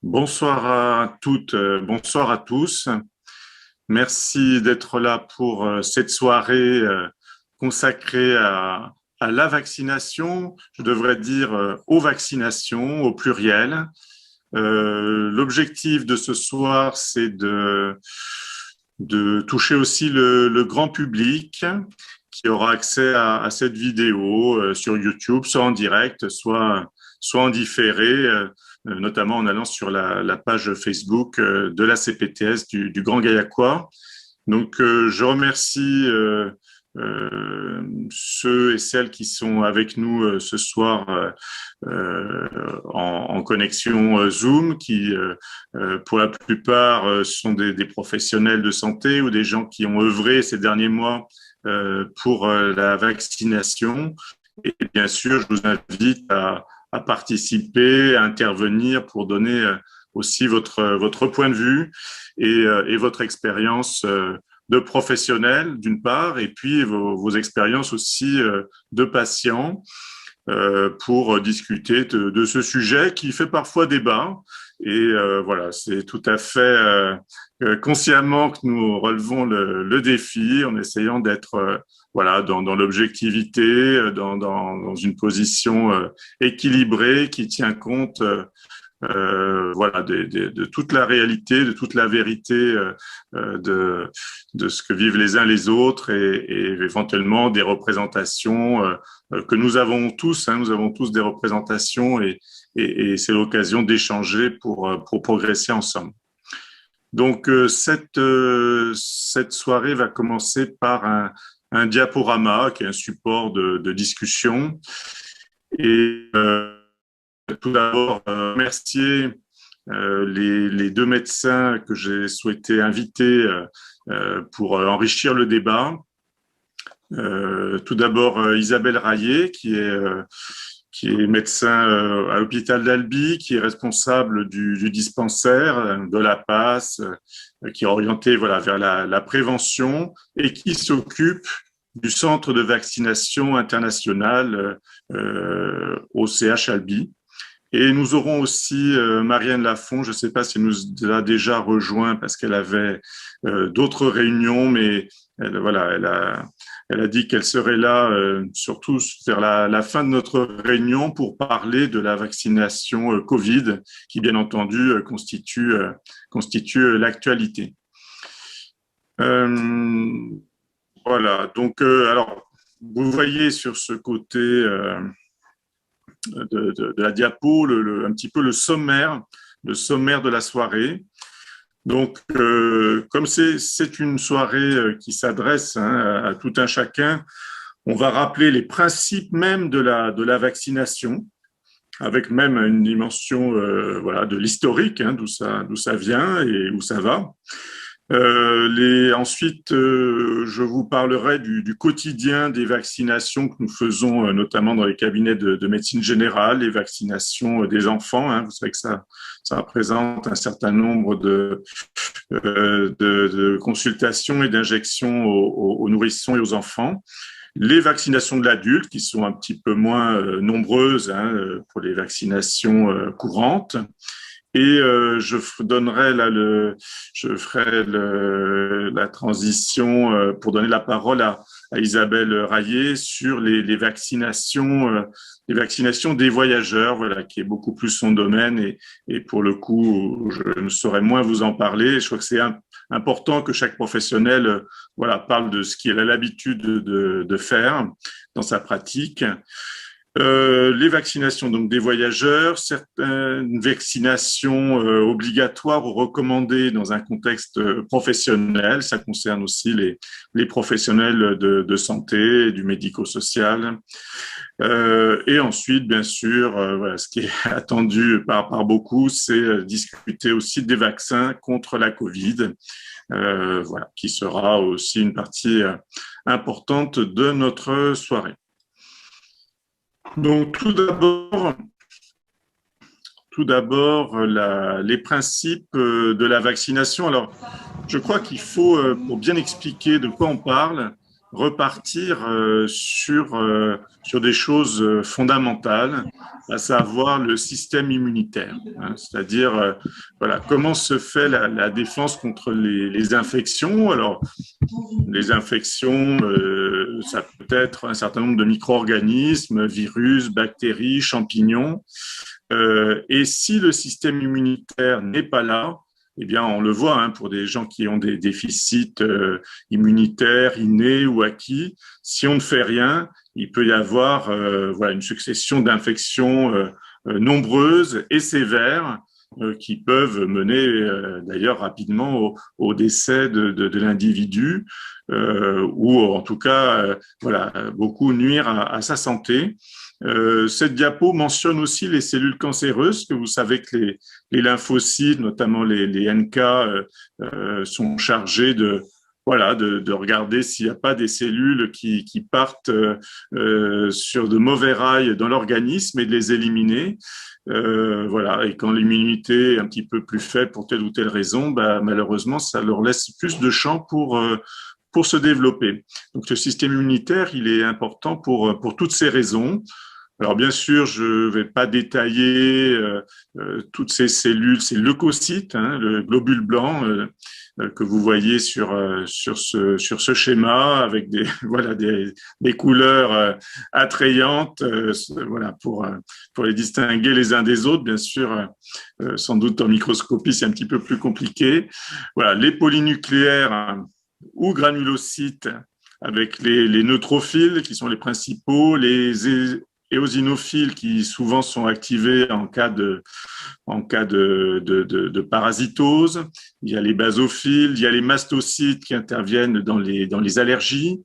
Bonsoir à toutes, bonsoir à tous. Merci d'être là pour cette soirée consacrée à la vaccination, je devrais dire aux vaccinations au pluriel. L'objectif de ce soir, c'est de toucher aussi le grand public qui aura accès à cette vidéo sur YouTube, soit en direct, soit en différé, notamment en allant sur la page Facebook de la CPTS du Grand Gaillacois. Donc, je remercie ceux et celles qui sont avec nous ce soir en connexion Zoom, qui pour la plupart sont des professionnels de santé ou des gens qui ont œuvré ces derniers mois pour la vaccination. Et bien sûr, je vous invite à participer, à intervenir pour donner aussi votre point de vue et votre expérience de professionnel, d'une part, et puis vos expériences aussi de patients pour discuter de ce sujet qui fait parfois débat. Et voilà, c'est tout à fait consciemment que nous relevons le défi en essayant d'être voilà dans l'objectivité, dans une position équilibrée qui tient compte voilà, de toute la réalité, de toute la vérité de ce que vivent les uns les autres et éventuellement des représentations que nous avons tous. Nous avons tous des représentations et c'est l'occasion d'échanger pour progresser ensemble. Donc cette soirée va commencer par un diaporama qui est un support de discussion et tout d'abord, remercier les deux médecins que j'ai souhaité inviter pour enrichir le débat. Tout d'abord, Isabelle Rayet, qui est médecin à l'hôpital d'Albi, qui est responsable du dispensaire de la passe, qui est orienté voilà, vers la prévention et qui s'occupe du centre de vaccination international au CH Albi. Et nous aurons aussi Marianne Lafont, je ne sais pas si elle nous a déjà rejoint parce qu'elle avait d'autres réunions, mais elle a dit qu'elle serait là surtout vers la fin de notre réunion pour parler de la vaccination Covid, qui bien entendu constitue l'actualité. Voilà, donc alors vous voyez sur ce côté de la diapo, un petit peu le sommaire de la soirée. Donc, comme c'est une soirée qui s'adresse à tout un chacun, on va rappeler les principes même de la vaccination, avec même une dimension voilà, de l'historique, d'où ça vient et où ça va. Ensuite, je vous parlerai du quotidien des vaccinations que nous faisons, notamment dans les cabinets de médecine générale, les vaccinations des enfants. Vous savez que ça représente un certain nombre de consultations et d'injections aux nourrissons et aux enfants. Les vaccinations de l'adulte, qui sont un petit peu moins nombreuses pour les vaccinations courantes. Et je ferai la transition pour donner la parole à Isabelle Rayet sur les vaccinations des voyageurs, voilà, qui est beaucoup plus son domaine et pour le coup, je ne saurais moins vous en parler. Je crois que c'est important que chaque professionnel, voilà, parle de ce qu'il a l'habitude de faire dans sa pratique. Les vaccinations donc des voyageurs, certaines vaccinations obligatoires ou recommandées dans un contexte professionnel. Ça concerne aussi les professionnels de santé, du médico-social. Et ensuite, bien sûr, voilà, ce qui est attendu par beaucoup, c'est discuter aussi des vaccins contre la Covid, voilà, qui sera aussi une partie importante de notre soirée. Donc, tout d'abord, les principes de la vaccination. Alors, je crois qu'il faut, pour bien expliquer de quoi on parle, repartir sur des choses fondamentales, à savoir le système immunitaire, hein, c'est-à-dire voilà, comment se fait la défense contre les infections. Alors, les infections, ça peut être un certain nombre de micro-organismes, virus, bactéries, champignons. Et si le système immunitaire n'est pas là, eh bien, on le voit hein, pour des gens qui ont des déficits immunitaires innés ou acquis. Si on ne fait rien, il peut y avoir voilà, une succession d'infections nombreuses et sévères qui peuvent mener d'ailleurs rapidement au décès de l'individu ou en tout cas voilà, beaucoup nuire à sa santé. Cette diapo mentionne aussi les cellules cancéreuses, que vous savez que les lymphocytes, notamment les NK, sont chargés voilà, de regarder s'il n'y a pas des cellules qui partent sur de mauvais rails dans l'organisme et de les éliminer. Voilà, et quand l'immunité est un petit peu plus faible pour telle ou telle raison, bah, malheureusement, ça leur laisse plus de champ pour se développer. Donc, le système immunitaire, il est important pour toutes ces raisons. Alors bien sûr, je ne vais pas détailler toutes ces cellules, ces leucocytes, hein, le globule blanc que vous voyez sur ce schéma avec des voilà des couleurs attrayantes, voilà pour les distinguer les uns des autres. Bien sûr, sans doute en microscopie c'est un petit peu plus compliqué. Voilà, les polynucléaires hein, ou granulocytes avec les neutrophiles qui sont les principaux, les éosinophiles qui souvent sont activés en cas de parasitose. Il y a les basophiles, il y a les mastocytes qui interviennent dans les allergies.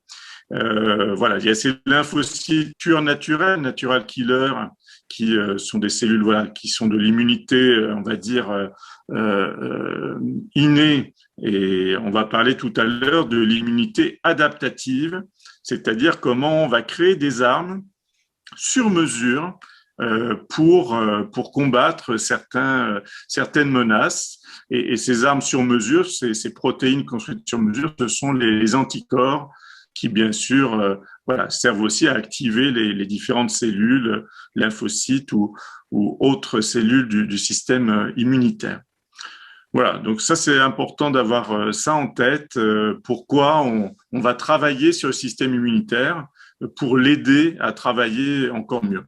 Voilà, il y a ces lymphocytes purs naturels, natural killer, qui sont des cellules voilà, qui sont de l'immunité, on va dire, innée. Et on va parler tout à l'heure de l'immunité adaptative, c'est-à-dire comment on va créer des armes sur mesure pour combattre certaines menaces. Et ces armes sur mesure, ces protéines construites sur mesure, ce sont les anticorps qui, bien sûr, voilà, servent aussi à activer les différentes cellules, lymphocytes ou autres cellules du système immunitaire. Voilà, donc ça c'est important d'avoir ça en tête. Pourquoi on va travailler sur le système immunitaire pour l'aider à travailler encore mieux.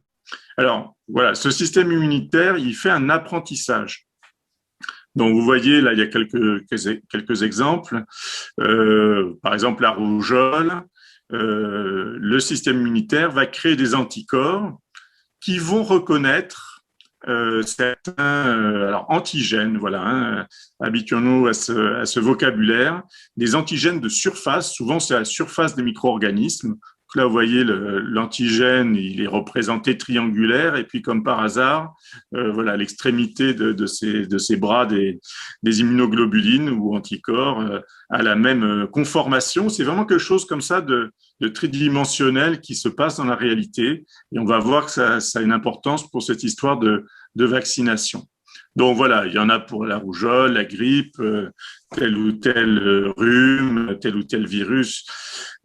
Alors voilà, ce système immunitaire, il fait un apprentissage. Donc vous voyez là, il y a quelques exemples. Par exemple, la rougeole. Le système immunitaire va créer des anticorps qui vont reconnaître certains alors antigènes, voilà, hein, habituons-nous à ce vocabulaire, des antigènes de surface, souvent c'est à la surface des micro-organismes. Là, vous voyez, l'antigène, il est représenté triangulaire, et puis comme par hasard, voilà, l'extrémité de ces bras des immunoglobulines ou anticorps a la même conformation. C'est vraiment quelque chose comme ça de tridimensionnel qui se passe dans la réalité, et on va voir que ça a une importance pour cette histoire de vaccination. Donc voilà, il y en a pour la rougeole, la grippe, tel ou tel rhume, tel ou tel virus.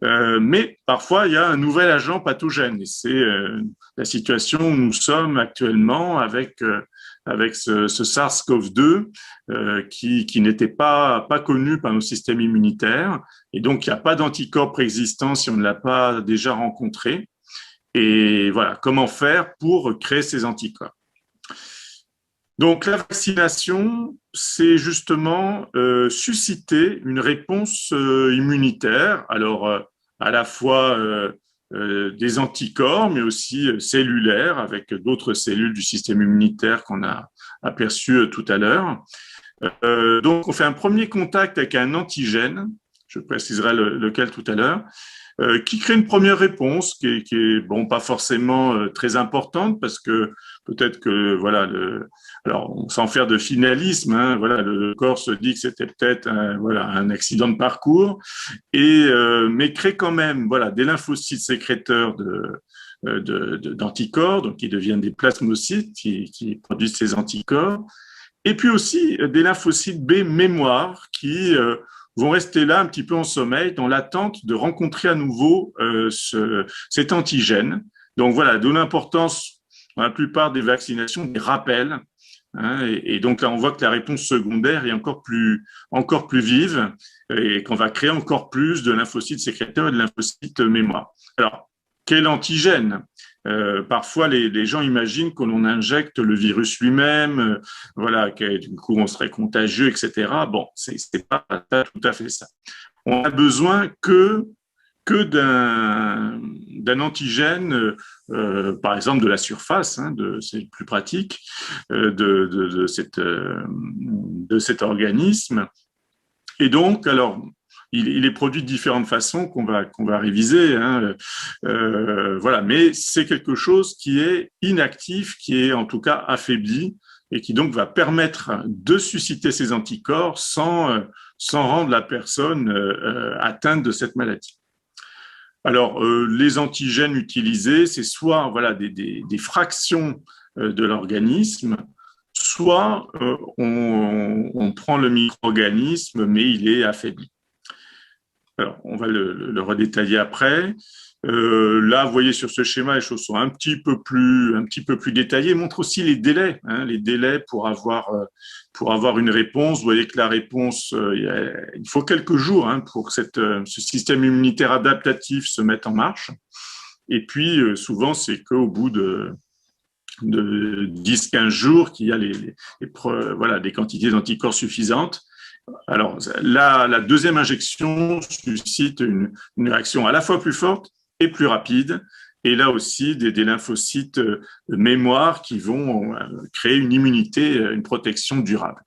Mais parfois, il y a un nouvel agent pathogène. Et c'est la situation où nous sommes actuellement avec ce SARS-CoV-2 qui n'était pas connu par nos systèmes immunitaires. Et donc, il n'y a pas d'anticorps préexistant si on ne l'a pas déjà rencontré. Et voilà, comment faire pour créer ces anticorps? Donc, la vaccination, c'est justement susciter une réponse immunitaire, alors à la fois des anticorps, mais aussi cellulaires, avec d'autres cellules du système immunitaire qu'on a aperçues tout à l'heure. Donc, on fait un premier contact avec un antigène, je préciserai lequel tout à l'heure, qui crée une première réponse qui est bon, pas forcément très importante parce que peut-être que voilà, alors sans faire de finalisme, hein, voilà, le corps se dit que c'était peut-être un accident de parcours mais crée quand même voilà des lymphocytes sécréteurs d'anticorps, donc qui deviennent des plasmocytes qui produisent ces anticorps, et puis aussi des lymphocytes B mémoire qui vont rester là un petit peu en sommeil dans l'attente de rencontrer à nouveau cet antigène. Donc voilà, d'où l'importance dans la plupart des vaccinations des rappels. Hein, et donc là, on voit que la réponse secondaire est encore plus vive et qu'on va créer encore plus de lymphocytes sécréteurs et de lymphocytes mémoire. Alors, quel antigène? Parfois, les gens imaginent que l'on injecte le virus lui-même, voilà, que du coup on serait contagieux, etc. Bon, c'est pas tout à fait ça. On a besoin que d'un antigène, par exemple de la surface, hein, c'est plus pratique, de cet organisme. Et donc, alors, il est produit de différentes façons qu'on va réviser, hein, voilà, mais c'est quelque chose qui est inactif, qui est en tout cas affaibli et qui donc va permettre de susciter ces anticorps sans rendre la personne atteinte de cette maladie. Alors, les antigènes utilisés, c'est soit voilà, des fractions de l'organisme, soit on prend le micro-organisme, mais il est affaibli. Alors, on va le redétailler après. Là, vous voyez sur ce schéma, les choses sont un petit peu plus détaillées. Montre aussi les délais, hein, les délais pour avoir une réponse. Vous voyez que la réponse, il faut quelques jours, hein, pour que ce système immunitaire adaptatif se mette en marche. Et puis, souvent, c'est qu'au bout de 10-15 jours qu'il y a voilà, des quantités d'anticorps suffisantes. Alors, la deuxième injection suscite une réaction à la fois plus forte et plus rapide. Et là aussi, des lymphocytes mémoire qui vont créer une immunité, une protection durable.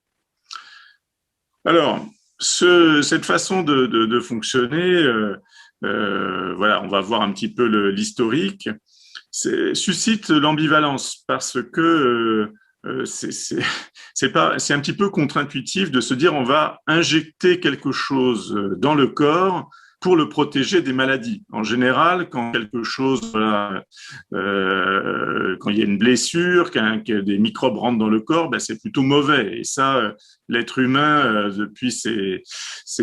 Alors, cette façon de fonctionner, voilà, on va voir un petit peu l'historique, suscite l'ambivalence parce que c'est un petit peu contre-intuitif de se dire on va injecter quelque chose dans le corps pour le protéger des maladies. En général, quand quelque chose, voilà, quand il y a une blessure, que des microbes rentrent dans le corps, ben c'est plutôt mauvais. Et ça, l'être humain, depuis ces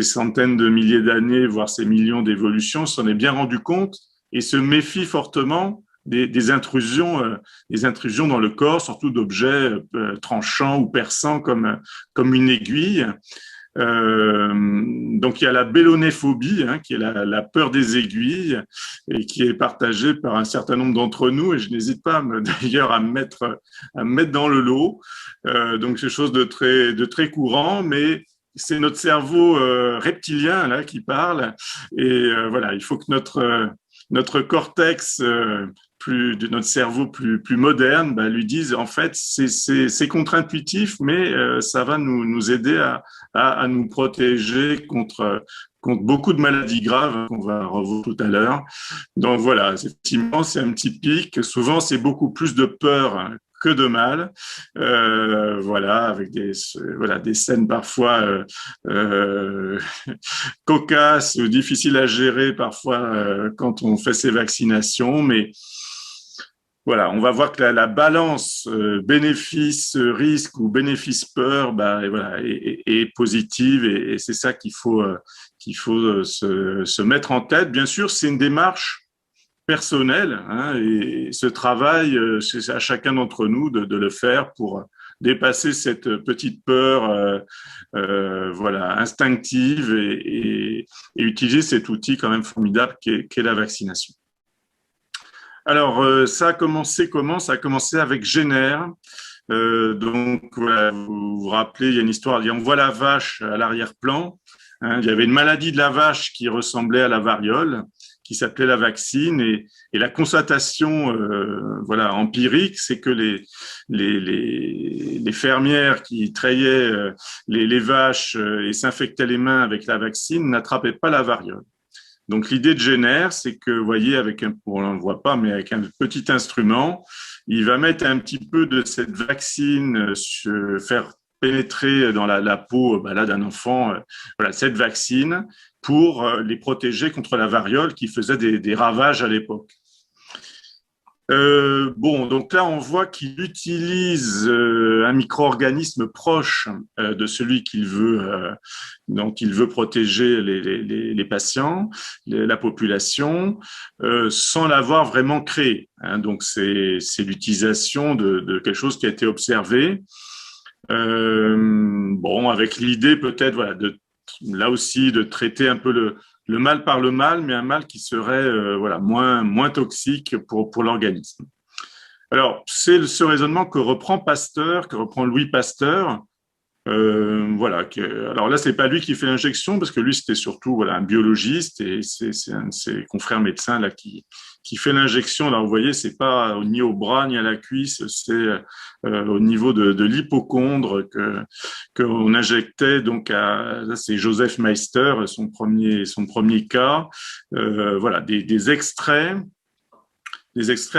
centaines de milliers d'années, voire ces millions d'évolutions, s'en est bien rendu compte et se méfie fortement des intrusions dans le corps, surtout d'objets tranchants ou perçants comme une aiguille. Donc il y a la bélonéphobie, hein, qui est la peur des aiguilles et qui est partagée par un certain nombre d'entre nous, et je n'hésite pas d'ailleurs à me mettre dans le lot. Donc c'est quelque chose de très courant, mais c'est notre cerveau reptilien là qui parle, et voilà, il faut que notre cortex de notre cerveau plus moderne, lui dise en fait c'est contre-intuitif, mais ça va nous aider à nous protéger contre beaucoup de maladies graves qu'on va revoir tout à l'heure. Donc voilà, effectivement, c'est un petit pic. Souvent, c'est beaucoup plus de peur que de mal, voilà, avec des scènes parfois cocasses ou difficiles à gérer parfois quand on fait ces vaccinations, mais voilà, on va voir que la balance bénéfice-risque ou bénéfice-peur, voilà, est positive, et c'est ça qu'il faut se mettre en tête. Bien sûr, c'est une démarche personnelle, hein, et ce travail, c'est à chacun d'entre nous de le faire pour dépasser cette petite peur voilà, instinctive, et utiliser cet outil quand même formidable qu'est la vaccination. Alors, ça a commencé comment? Ça a commencé avec Jenner. Donc, voilà, vous vous rappelez, il y a une histoire, on voit la vache à l'arrière-plan. Hein, il y avait une maladie de la vache qui ressemblait à la variole, qui s'appelait la vaccine, et la constatation voilà, empirique, c'est que les fermières qui traillaient les vaches et s'infectaient les mains avec la vaccine n'attrapaient pas la variole. Donc l'idée de Jenner, c'est que, vous voyez, on ne le voit pas, mais avec un petit instrument, il va mettre un petit peu de cette vaccine, faire pénétrer dans la peau là, d'un enfant, voilà, cette vaccine, pour les protéger contre la variole qui faisait des ravages à l'époque. Bon, donc là, on voit qu'il utilise un micro-organisme proche de celui dont il veut protéger les patients, la population, sans l'avoir vraiment créé. Hein. Donc, c'est l'utilisation de quelque chose qui a été observé. Bon, avec l'idée peut-être, voilà, là aussi, de traiter un peu le mal par le mal, mais un mal qui serait voilà, moins toxique pour l'organisme. Alors, c'est ce raisonnement que reprend Pasteur, que reprend Louis Pasteur. Voilà. Alors là, c'est pas lui qui fait l'injection parce que lui, c'était surtout voilà un biologiste et c'est un de ses confrères médecins là qui fait l'injection. Là, vous voyez, c'est pas ni au bras ni à la cuisse, c'est au niveau de l'hypocondre qu'on injectait. Donc, là, c'est Joseph Meister, son premier cas. Voilà, des extraits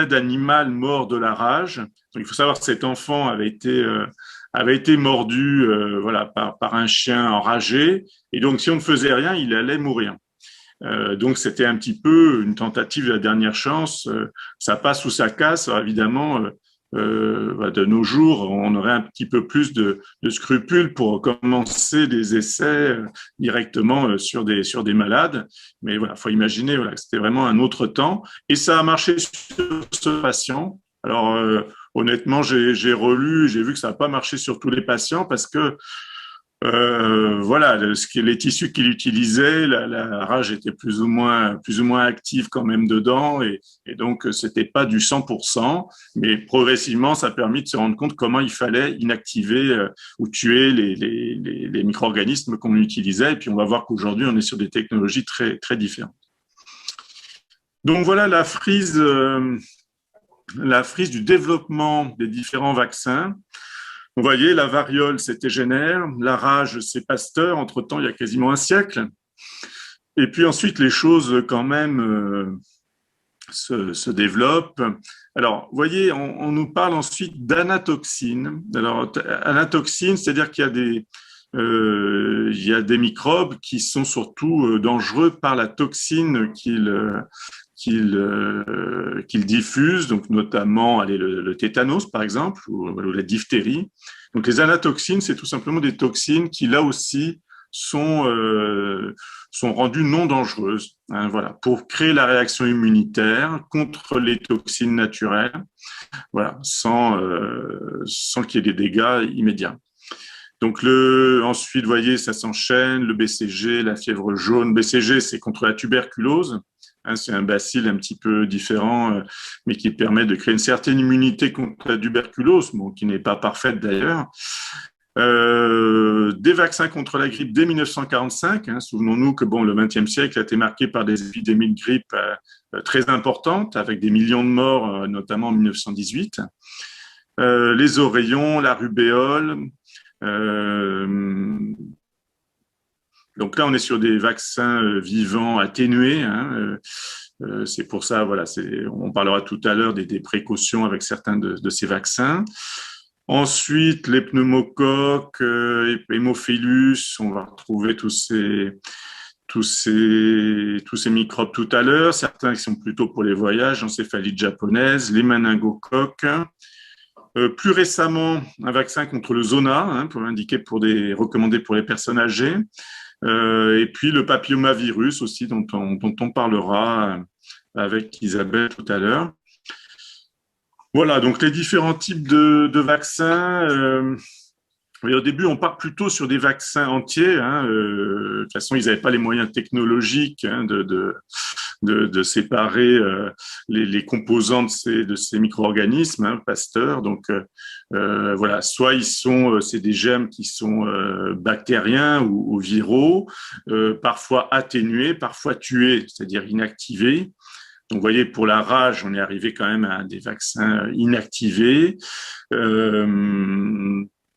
d'animal mort de la rage. Donc, il faut savoir que cet enfant avait été mordu voilà, par un chien enragé. Et donc, si on ne faisait rien, il allait mourir. Donc, c'était un petit peu une tentative de la dernière chance. Ça passe ou ça casse. Alors, évidemment, de nos jours, on aurait un petit peu plus de scrupules pour commencer des essais directement sur des malades. Mais voilà, faut imaginer voilà, que c'était vraiment un autre temps. Et ça a marché sur ce patient. Alors, honnêtement, j'ai relu, j'ai vu que ça n'a pas marché sur tous les patients parce que voilà, les tissus qu'il utilisait, la rage était plus ou moins active quand même dedans, et donc c'était pas du 100%, mais progressivement, ça a permis de se rendre compte comment il fallait inactiver ou tuer les micro-organismes qu'on utilisait, et puis on va voir qu'aujourd'hui, on est sur des technologies très différentes. Donc voilà la frise du développement des différents vaccins. Vous voyez, la variole, c'était Jenner, la rage, c'est Pasteur, entre-temps, il y a quasiment un siècle. Et puis ensuite, les choses, quand même, se développent. Alors, vous voyez, on nous parle ensuite d'anatoxine. Alors, anatoxine, c'est-à-dire qu'il y a des microbes qui sont surtout dangereux par la toxine qu'ils diffusent, donc notamment allez, le tétanos par exemple, ou la diphtérie. Donc les anatoxines, c'est tout simplement des toxines qui là aussi sont rendues non dangereuses, hein, voilà, pour créer la réaction immunitaire contre les toxines naturelles, voilà, sans qu'il y ait des dégâts immédiats. Donc ensuite, vous voyez, ça s'enchaîne, le BCG, la fièvre jaune. BCG, c'est contre la tuberculose. Hein, c'est un bacille un petit peu différent, mais qui permet de créer une certaine immunité contre la tuberculose, bon, qui n'est pas parfaite d'ailleurs. Des vaccins contre la grippe dès 1945. Hein, souvenons-nous que bon, le XXe siècle a été marqué par des épidémies de grippe très importantes, avec des millions de morts, notamment en 1918. Les oreillons, la rubéole. Donc là, on est sur des vaccins vivants atténués. Hein, c'est pour ça, voilà, on parlera tout à l'heure des précautions avec certains de ces vaccins. Ensuite, les pneumocoques, hémophilus, on va retrouver tous ces microbes tout à l'heure. Certains qui sont plutôt pour les voyages, encéphalite japonaise, les méningocoques. Plus récemment, un vaccin contre le zona, hein, recommandé pour les personnes âgées. Et puis le papillomavirus aussi, dont on parlera avec Isabelle tout à l'heure. Voilà, donc les différents types de vaccins. Mais au début, on part plutôt sur des vaccins entiers. Hein, de toute façon, ils n'avaient pas les moyens technologiques hein, de séparer les composants de ces micro-organismes, hein, Pasteur. Donc, voilà, soit c'est des germes qui sont bactériens ou viraux, parfois atténués, parfois tués, c'est-à-dire inactivés. Donc, vous voyez, pour la rage, on est arrivé quand même à des vaccins inactivés.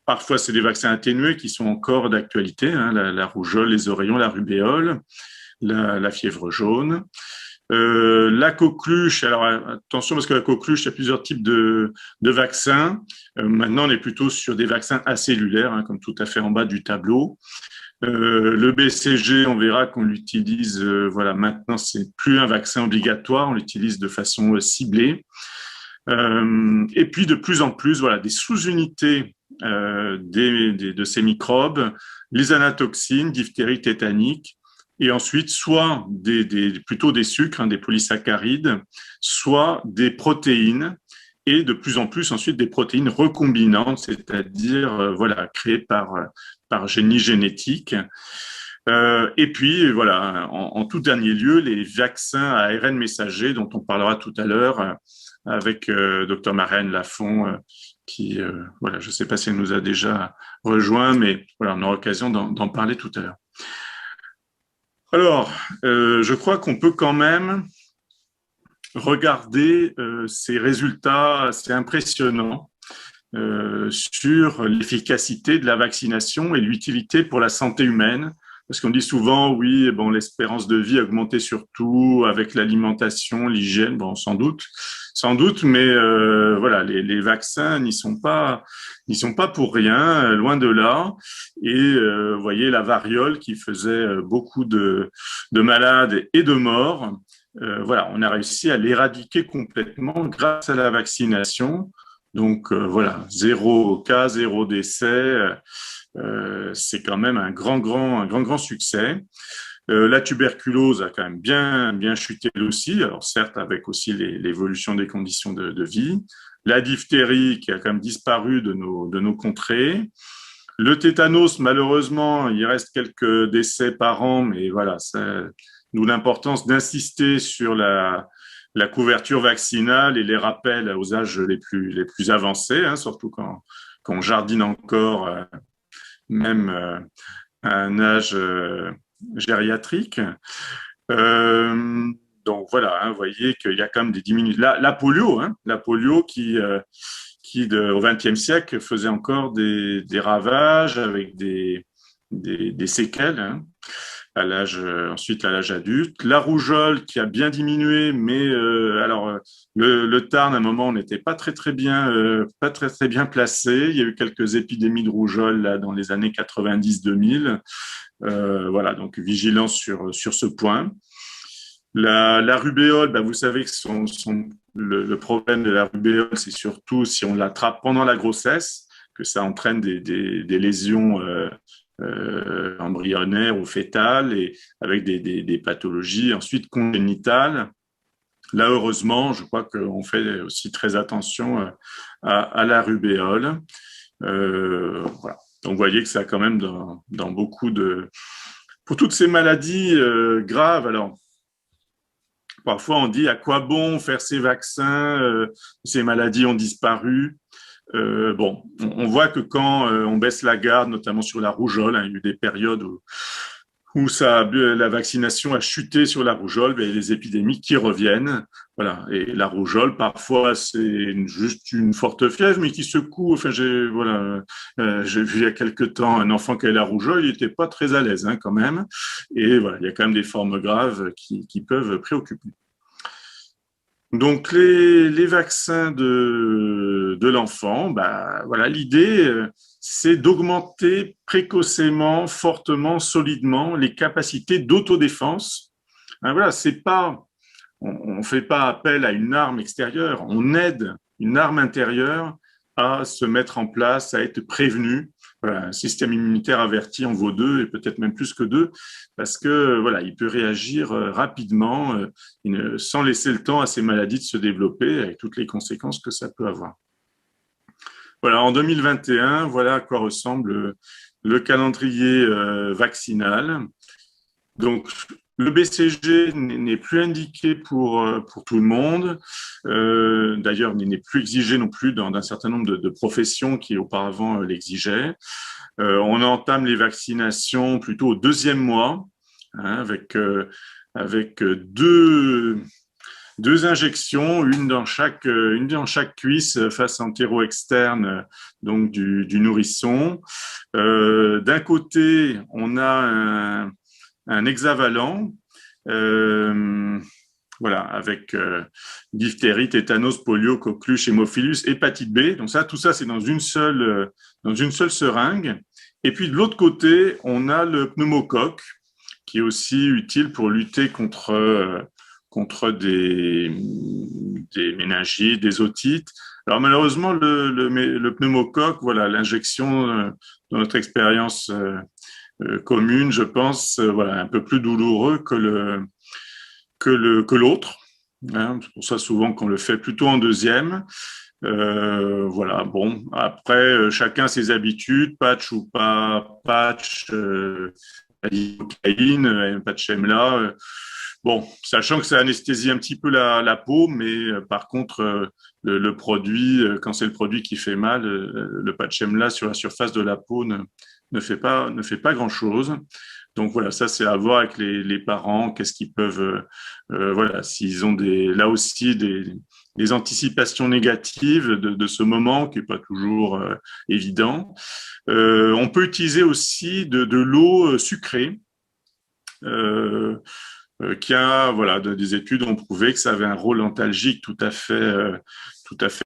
Parfois, c'est des vaccins atténués qui sont encore d'actualité, hein, la rougeole, les oreillons, la rubéole, la fièvre jaune. La coqueluche, alors attention parce que la coqueluche, il y a plusieurs types de vaccins. Maintenant, on est plutôt sur des vaccins acellulaires, hein, comme tout à fait en bas du tableau. Le BCG, on verra qu'on l'utilise, voilà, maintenant, c'est plus un vaccin obligatoire, on l'utilise de façon ciblée. Et puis de plus en plus, voilà, des sous-unités de ces microbes, les anatoxines, diphtérie tétanique, et ensuite soit plutôt des sucres, hein, des polysaccharides, soit des protéines, et de plus en plus ensuite des protéines recombinantes, c'est-à-dire voilà, créées par génie génétique. Et puis, voilà, en tout dernier lieu, les vaccins à ARN messager, dont on parlera tout à l'heure avec Dr Marianne Lafont, qui, voilà, je ne sais pas si elle nous a déjà rejoint, mais voilà, on aura l'occasion d'en parler tout à l'heure. Alors, je crois qu'on peut quand même regarder ces résultats assez impressionnants sur l'efficacité de la vaccination et l'utilité pour la santé humaine. Parce qu'on dit souvent, oui, bon, l'espérance de vie a augmenté surtout avec l'alimentation, l'hygiène, bon, sans doute, mais voilà, les vaccins n'y sont pas pour rien, loin de là. Et vous voyez la variole qui faisait beaucoup de malades et de morts. Voilà, on a réussi à l'éradiquer complètement grâce à la vaccination. Donc voilà, 0 cas, 0 décès, c'est quand même un grand succès. La tuberculose a quand même bien chuté aussi, alors certes avec aussi l'évolution des conditions de vie. La diphtérie qui a quand même disparu de nos contrées. Le tétanos, malheureusement, il reste quelques décès par an, mais voilà, d'où l'importance d'insister sur la couverture vaccinale et les rappels aux âges les plus avancés, hein, surtout quand on jardine encore, même à un âge gériatrique. Euh, donc voilà, hein, vous voyez qu'il y a quand même des diminutions. La polio, hein, la polio qui au XXe siècle faisait encore des ravages avec des séquelles, hein, ensuite à l'âge adulte. La rougeole qui a bien diminué, mais alors le Tarn à un moment on n'était pas très bien placé. Il y a eu quelques épidémies de rougeole là dans les années 90-2000. Voilà, donc vigilance sur ce point. La rubéole, ben vous savez que le problème de la rubéole, c'est surtout si on l'attrape pendant la grossesse, que ça entraîne des lésions embryonnaires ou fétales et avec des pathologies ensuite congénitales. Là, heureusement, je crois qu'on fait aussi très attention à la rubéole. Voilà. Donc, vous voyez que ça a quand même dans beaucoup de... Pour toutes ces maladies graves, alors, parfois on dit à quoi bon faire ces vaccins, ces maladies ont disparu. Bon, on voit que quand on baisse la garde, notamment sur la rougeole, hein, il y a eu des périodes où la vaccination a chuté sur la rougeole, ben, les épidémies qui reviennent. Voilà. Et la rougeole, parfois, c'est juste une forte fièvre, mais qui secoue. Enfin, j'ai vu il y a quelque temps un enfant qui avait la rougeole, il n'était pas très à l'aise, hein, quand même. Et voilà, il y a quand même des formes graves qui peuvent préoccuper. Donc les vaccins de l'enfant, bah voilà, l'idée c'est d'augmenter précocement, fortement, solidement les capacités d'autodéfense. Hein, voilà, c'est pas, on fait pas appel à une arme extérieure, on aide une arme intérieure à se mettre en place, à être prévenu. Voilà, un système immunitaire averti en vaut deux et peut-être même plus que deux, parce que voilà, il peut réagir rapidement, sans laisser le temps à ces maladies de se développer, avec toutes les conséquences que ça peut avoir. Voilà, en 2021, voilà à quoi ressemble le calendrier vaccinal. Donc, le BCG n'est plus indiqué pour tout le monde. D'ailleurs, il n'est plus exigé non plus dans un certain nombre de professions qui auparavant l'exigeaient. On entame les vaccinations plutôt au deuxième mois, hein, avec deux injections, une dans chaque cuisse face antéro-externe, donc du nourrisson. D'un côté, on a un hexavalent, voilà, avec diphtérie, tétanos, polio, coqueluche, hémophilus, hépatite B. Donc tout ça, c'est dans une seule seringue. Et puis de l'autre côté, on a le pneumocoque, qui est aussi utile pour lutter contre des méningites, des otites. Alors malheureusement, le pneumocoque, voilà, l'injection, dans notre expérience commune, je pense, voilà, un peu plus douloureux que l'autre. Hein. C'est pour ça souvent qu'on le fait plutôt en deuxième. Voilà, bon, après, chacun ses habitudes, patch ou pas patch, lidocaïne, patch là. Bon, sachant que ça anesthésie un petit peu la peau, mais par contre, le produit, quand c'est le produit qui fait mal, le patch là sur la surface de la peau ne fait pas grand-chose. Donc voilà, ça c'est à voir avec les parents, qu'est-ce qu'ils peuvent, voilà, s'ils ont là aussi des anticipations négatives de ce moment qui est pas toujours évident. On peut utiliser aussi de l'eau sucrée. Euh, qui a, voilà, des études ont prouvé que ça avait un rôle antalgique tout à fait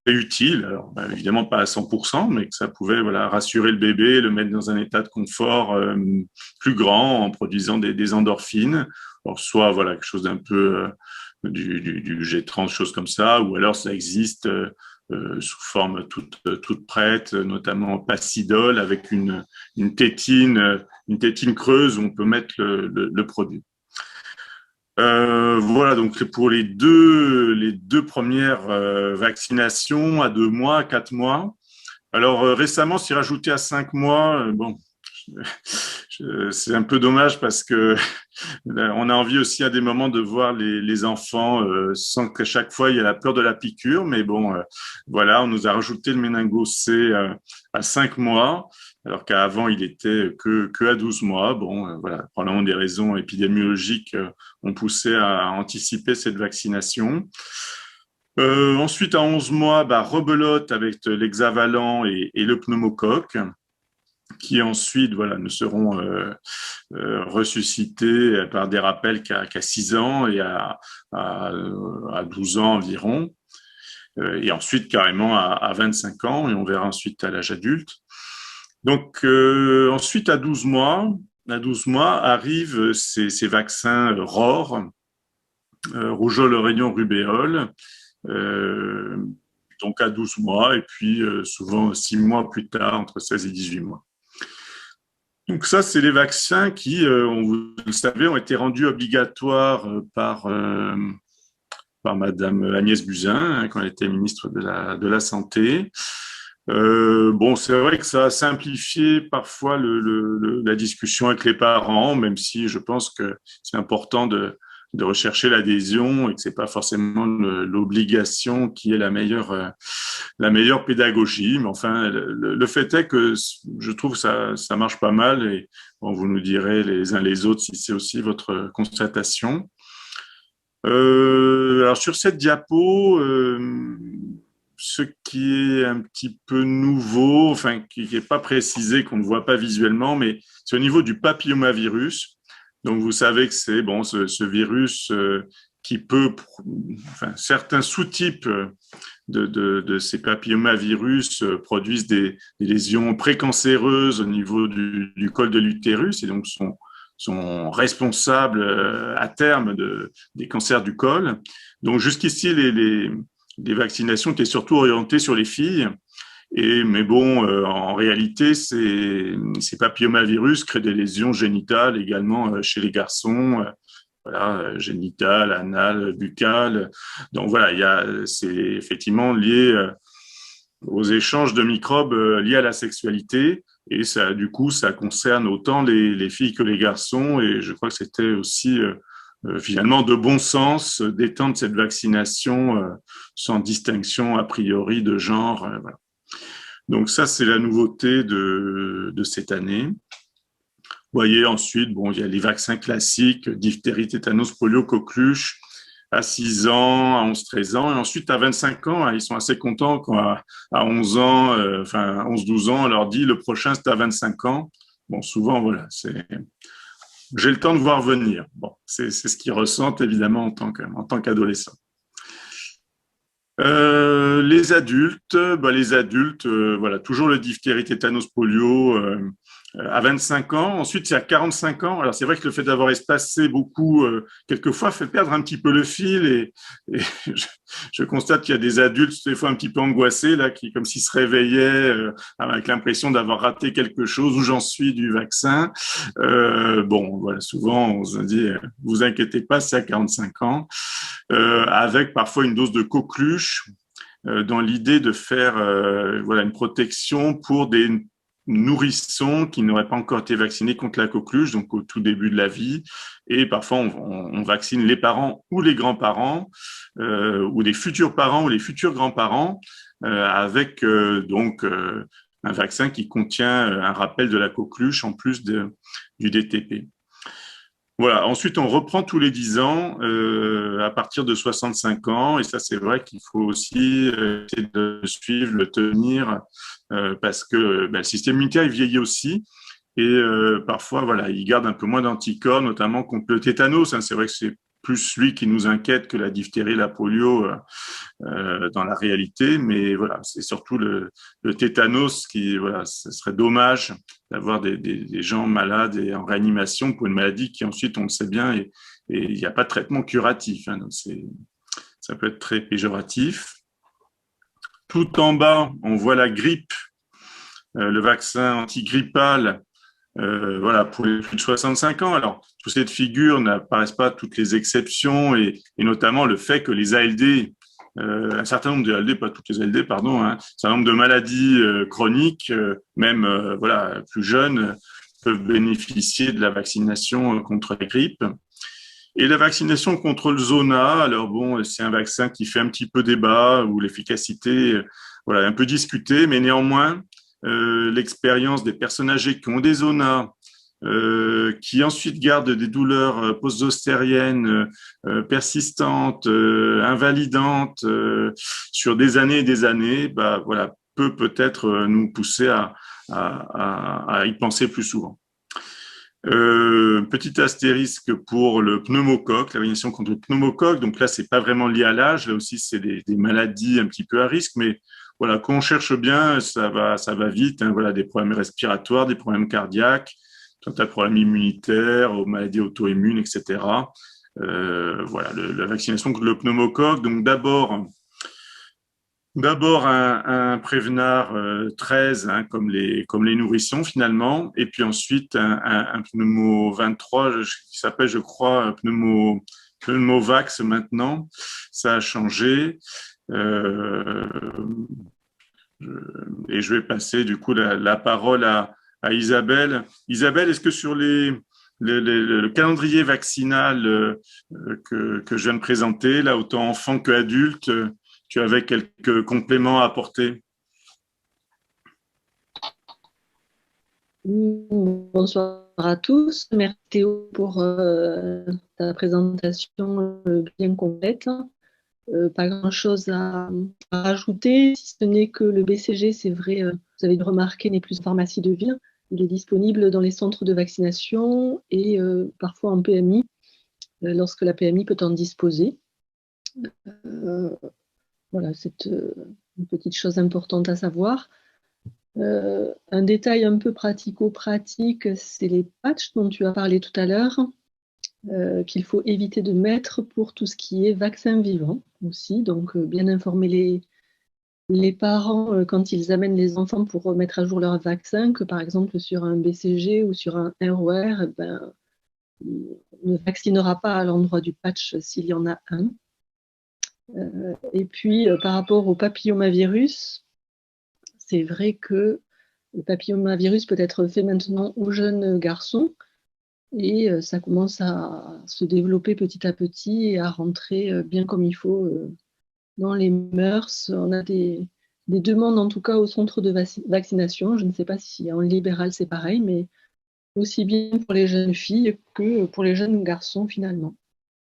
utile. Alors, bah, évidemment pas à 100%, mais que ça pouvait, voilà, rassurer le bébé, le mettre dans un état de confort plus grand en produisant des endorphines. Alors, soit, voilà, quelque chose d'un peu du G30, choses comme ça, ou alors ça existe sous forme toute prête, notamment Pacidol avec une tétine creuse où on peut mettre le produit. Voilà, donc pour les deux premières vaccinations à 2 mois, à 4 mois. Alors récemment, s'y rajouté à 5 mois, bon, c'est un peu dommage parce que on a envie aussi à des moments de voir les enfants sans qu'à chaque fois il y ait la peur de la piqûre. Mais bon, voilà, on nous a rajouté le méningo C à 5 mois, alors qu'avant il était que à 12 mois. Bon, voilà, probablement des raisons épidémiologiques ont poussé à anticiper cette vaccination. Ensuite, à 11 mois, bah, rebelote avec l'hexavalent et le pneumocoque qui ensuite voilà, ne seront ressuscités par des rappels qu'à 6 ans et à 12 ans environ, et ensuite carrément à 25 ans, et on verra ensuite à l'âge adulte. Donc ensuite, à 12 mois arrivent ces vaccins ROR, rougeole, oreillon, rubéole, euh, donc à 12 mois, et puis souvent 6 mois plus tard, entre 16 et 18 mois. Donc ça, c'est les vaccins qui, vous le savez, ont été rendus obligatoires par Madame Agnès Buzyn, hein, quand elle était ministre de la Santé. Bon, c'est vrai que ça a simplifié parfois la discussion avec les parents, même si je pense que c'est important de rechercher l'adhésion et que c'est pas forcément l'obligation qui est la meilleure pédagogie. Mais enfin, le fait est que je trouve que ça marche pas mal et bon, vous nous direz les uns les autres si c'est aussi votre constatation. Alors sur cette diapo, ce qui est un petit peu nouveau, enfin qui n'est pas précisé, qu'on ne voit pas visuellement, mais c'est au niveau du papillomavirus. Donc vous savez que c'est bon ce virus qui peut, enfin certains sous-types de ces papillomavirus produisent des lésions précancéreuses au niveau du col de l'utérus et donc sont responsables à terme des cancers du col. Donc jusqu'ici, les vaccinations étaient surtout orientées sur les filles. Mais bon, en réalité, ces papillomavirus créent des lésions génitales également chez les garçons, voilà, génitales, anales, buccales. Donc voilà, c'est effectivement lié aux échanges de microbes liés à la sexualité. Et ça, du coup, ça concerne autant les filles que les garçons. Et je crois que c'était aussi finalement de bon sens d'étendre cette vaccination sans distinction a priori de genre. Voilà. Donc ça, c'est la nouveauté de cette année. Vous voyez ensuite, bon, il y a les vaccins classiques, diphtérie, tétanos, polio, coqueluche, à 6 ans, à 11, 13 ans. Et ensuite, à 25 ans, ils sont assez contents quand à 11 ans, enfin 11, 12 ans, on leur dit le prochain, c'est à 25 ans. Bon, souvent, voilà, j'ai le temps de voir venir. Bon, c'est ce qu'ils ressentent évidemment en tant qu'adolescent. Les adultes, voilà, toujours le diphtérie, tétanos, polio à 25 ans. Ensuite, c'est à 45 ans. Alors, c'est vrai que le fait d'avoir espacé beaucoup, quelquefois, fait perdre un petit peu le fil. Et je constate qu'il y a des adultes, des fois un petit peu angoissés, là, qui, comme s'ils se réveillaient avec l'impression d'avoir raté quelque chose, où j'en suis du vaccin. Bon, voilà, souvent, on se dit, vous inquiétez pas, c'est à 45 ans, avec parfois une dose de coqueluche dans l'idée de faire voilà, une protection pour des nourrissons qui n'auraient pas encore été vaccinés contre la coqueluche, donc au tout début de la vie. Et parfois, on vaccine les parents ou les grands-parents, ou les futurs parents ou les futurs grands-parents, avec un vaccin qui contient un rappel de la coqueluche en plus du DTP. Voilà. Ensuite, on reprend tous les 10 ans à partir de 65 ans. Et ça, c'est vrai qu'il faut aussi essayer de suivre, le tenir, parce que le système immunitaire, il vieillit aussi. Et parfois, voilà, il garde un peu moins d'anticorps, notamment contre le tétanos. C'est vrai que c'est plus lui qui nous inquiète que la diphtérie, la polio dans la réalité. Mais voilà, c'est surtout le tétanos qui, voilà, ce serait dommage d'avoir des gens malades et en réanimation pour une maladie qui ensuite, on le sait bien, et il n'y a pas de traitement curatif. Hein, donc ça peut être très péjoratif. Tout en bas, on voit la grippe, le vaccin antigrippal, voilà, pour les plus de 65 ans. Alors, sous cette figure n'apparaissent pas toutes les exceptions et notamment le fait que les ALD, un certain nombre de ALD, pas toutes les ALD, pardon, hein, un certain nombre de maladies chroniques, même voilà, plus jeunes, peuvent bénéficier de la vaccination contre la grippe. Et la vaccination contre le zona, alors bon, c'est un vaccin qui fait un petit peu débat, où l'efficacité voilà, est un peu discutée, mais néanmoins, l'expérience des personnes âgées qui ont des zonas, qui ensuite gardent des douleurs post-zostériennes persistantes, invalidantes, sur des années et des années, bah, voilà, peut-être nous pousser à y penser plus souvent. Petit astérisque pour le pneumocoque, la vaccination contre le pneumocoque. Donc là, c'est pas vraiment lié à l'âge. Là aussi, c'est des maladies un petit peu à risque, mais voilà, quand on cherche bien, ça va vite. Hein, voilà, des problèmes respiratoires, des problèmes cardiaques, tout un tas de problèmes immunitaires, aux maladies auto-immunes, etc. Voilà, la vaccination contre le pneumocoque. Donc d'abord un Prévenard 13, hein, comme les nourrissons finalement, et puis ensuite un pneumo 23 qui s'appelle, je crois, pneumovax maintenant. Ça a changé. Euh, et je vais passer du coup la parole à Isabelle. Isabelle, est-ce que sur le calendrier vaccinal que je viens de présenter, là, autant enfant qu'adulte, tu avais quelques compléments à apporter? Bonsoir à tous. Merci Théo pour ta présentation bien complète. Pas grand-chose à rajouter, si ce n'est que le BCG, c'est vrai, vous avez remarqué, n'est plus en pharmacie de ville. Il est disponible dans les centres de vaccination et parfois en PMI, lorsque la PMI peut en disposer. Voilà, c'est une petite chose importante à savoir. Un détail un peu pratico-pratique, c'est les patchs dont tu as parlé tout à l'heure, qu'il faut éviter de mettre pour tout ce qui est vaccin vivant aussi. Donc, bien informer les parents quand ils amènent les enfants pour remettre à jour leur vaccin, que par exemple sur un BCG ou sur un ROR, ben, on ne vaccinera pas à l'endroit du patch s'il y en a un. Et puis, par rapport au papillomavirus, c'est vrai que le papillomavirus peut être fait maintenant aux jeunes garçons et ça commence à se développer petit à petit et à rentrer bien comme il faut dans les mœurs. On a des demandes en tout cas au centre de vaccination. Je ne sais pas si en libéral c'est pareil, mais aussi bien pour les jeunes filles que pour les jeunes garçons finalement,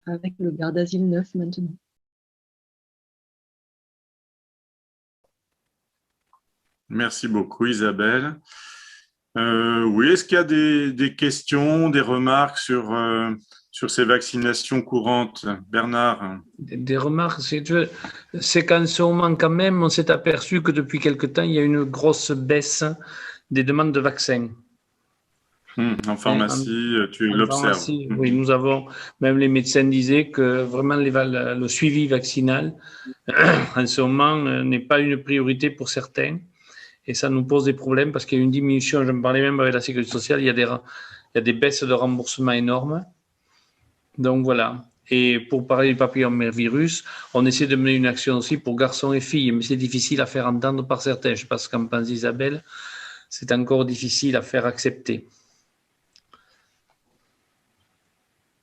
avec le Gardasil 9 maintenant. Merci beaucoup, Isabelle. Oui, est-ce qu'il y a des questions, des remarques sur ces vaccinations courantes, Bernard? Des remarques, c'est qu'en ce moment, quand même, on s'est aperçu que depuis quelque temps, il y a une grosse baisse des demandes de vaccins. En pharmacie, tu En l'observes. pharmacie, oui, nous avons, même les médecins disaient que vraiment le suivi vaccinal, en ce moment, n'est pas une priorité pour certains. Et ça nous pose des problèmes parce qu'il y a une diminution, je me parlais même avec la sécurité sociale, il y a des baisses de remboursement énormes. Donc voilà. Et pour parler du papillomavirus, on essaie de mener une action aussi pour garçons et filles, mais c'est difficile à faire entendre par certains. Je ne sais pas ce qu'en pense Isabelle, c'est encore difficile à faire accepter.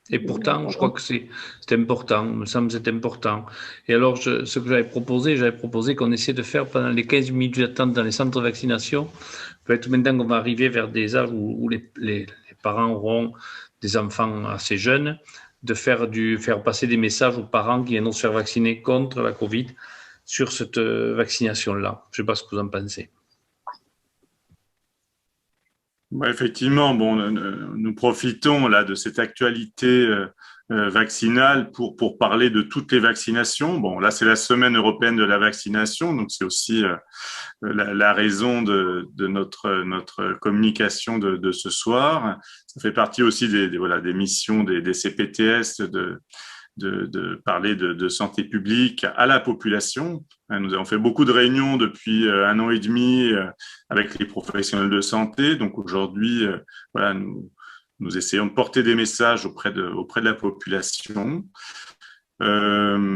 Et pourtant, je crois que c'est important, il me semble que c'est important. Et alors, ce que j'avais proposé qu'on essaie de faire pendant les 15 minutes d'attente dans les centres de vaccination, peut-être maintenant qu'on va arriver vers des âges où les parents auront des enfants assez jeunes, de faire passer des messages aux parents qui viendront se faire vacciner contre la Covid sur cette vaccination-là. Je ne sais pas ce que vous en pensez. Effectivement, bon, nous profitons là de cette actualité vaccinale pour parler de toutes les vaccinations. Bon, là, c'est la semaine européenne de la vaccination, donc c'est aussi la raison de notre communication de ce soir. Ça fait partie aussi voilà, des missions des CPTS de parler de santé publique à la population. Nous avons fait beaucoup de réunions depuis 1 an et demi avec les professionnels de santé. Donc aujourd'hui, voilà, nous essayons de porter des messages auprès de la population. Alors,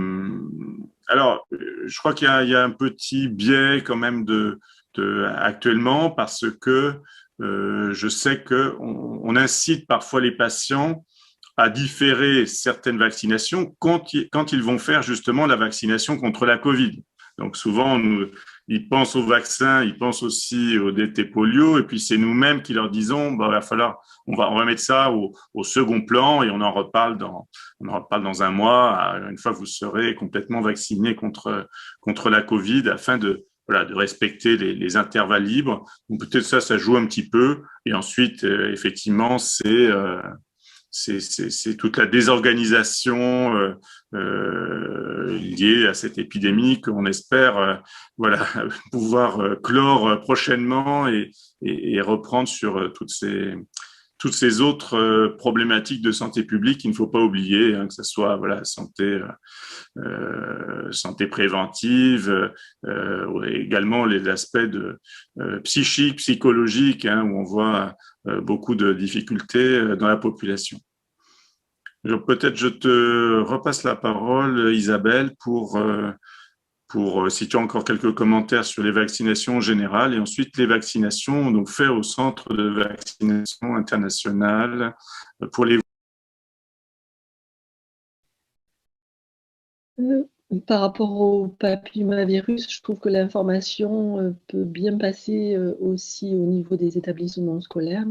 je crois qu'il y a un petit biais quand même actuellement parce que je sais qu'on incite parfois les patients à différer certaines vaccinations quand ils vont faire justement la vaccination contre la Covid. Donc souvent, ils pensent au vaccin, ils pensent aussi au DT polio, et puis c'est nous-mêmes qui leur disons, bah, il va falloir, on va mettre ça au second plan et on en reparle dans un mois, une fois que vous serez complètement vacciné contre la Covid, afin voilà, de respecter les intervalles libres. Donc peut-être ça joue un petit peu. Et ensuite, effectivement, c'est toute la désorganisation liée à cette épidémie qu'on espère voilà, pouvoir clore prochainement et reprendre sur toutes ces autres problématiques de santé publique qu'il ne faut pas oublier, hein, que ce soit voilà, santé préventive, également les aspects psychiques, psychologiques, hein, où on voit beaucoup de difficultés dans la population. Peut-être je te repasse la parole, Isabelle, pour si tu as encore quelques commentaires sur les vaccinations en général et ensuite les vaccinations donc faites au centre de vaccination internationale pour les. Par rapport au papillomavirus, je trouve que l'information peut bien passer aussi au niveau des établissements scolaires,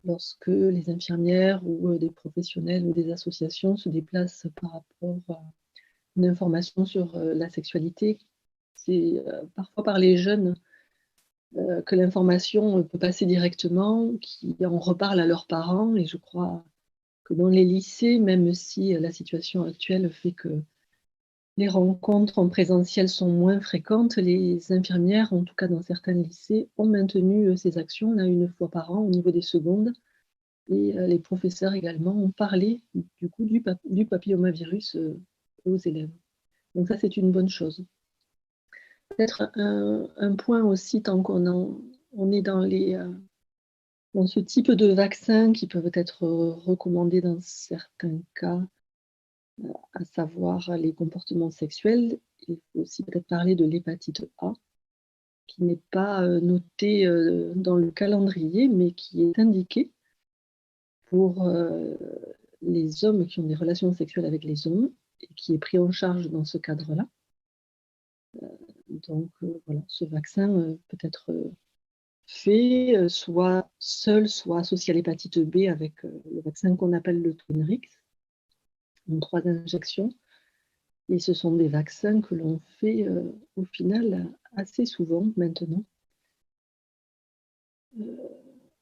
lorsque les infirmières ou des professionnels ou des associations se déplacent par rapport à une information sur la sexualité. C'est parfois par les jeunes que l'information peut passer directement, qui en reparlent à leurs parents, et je crois que dans les lycées, même si la situation actuelle fait que les rencontres en présentiel sont moins fréquentes, les infirmières, en tout cas dans certains lycées, ont maintenu ces actions là 1 fois par an au niveau des secondes. Et les professeurs également ont parlé du coup du papillomavirus aux élèves. Donc ça, c'est une bonne chose. Peut-être un point aussi, tant on est dans ce type de vaccins qui peuvent être recommandés dans certains cas, à savoir les comportements sexuels, il faut aussi peut-être parler de l'hépatite A, qui n'est pas notée dans le calendrier, mais qui est indiquée pour les hommes qui ont des relations sexuelles avec les hommes et qui est pris en charge dans ce cadre-là. Donc voilà, ce vaccin peut être fait soit seul, soit associé à l'hépatite B avec le vaccin qu'on appelle le Twinrix, en 3 injections. Et ce sont des vaccins que l'on fait au final assez souvent maintenant.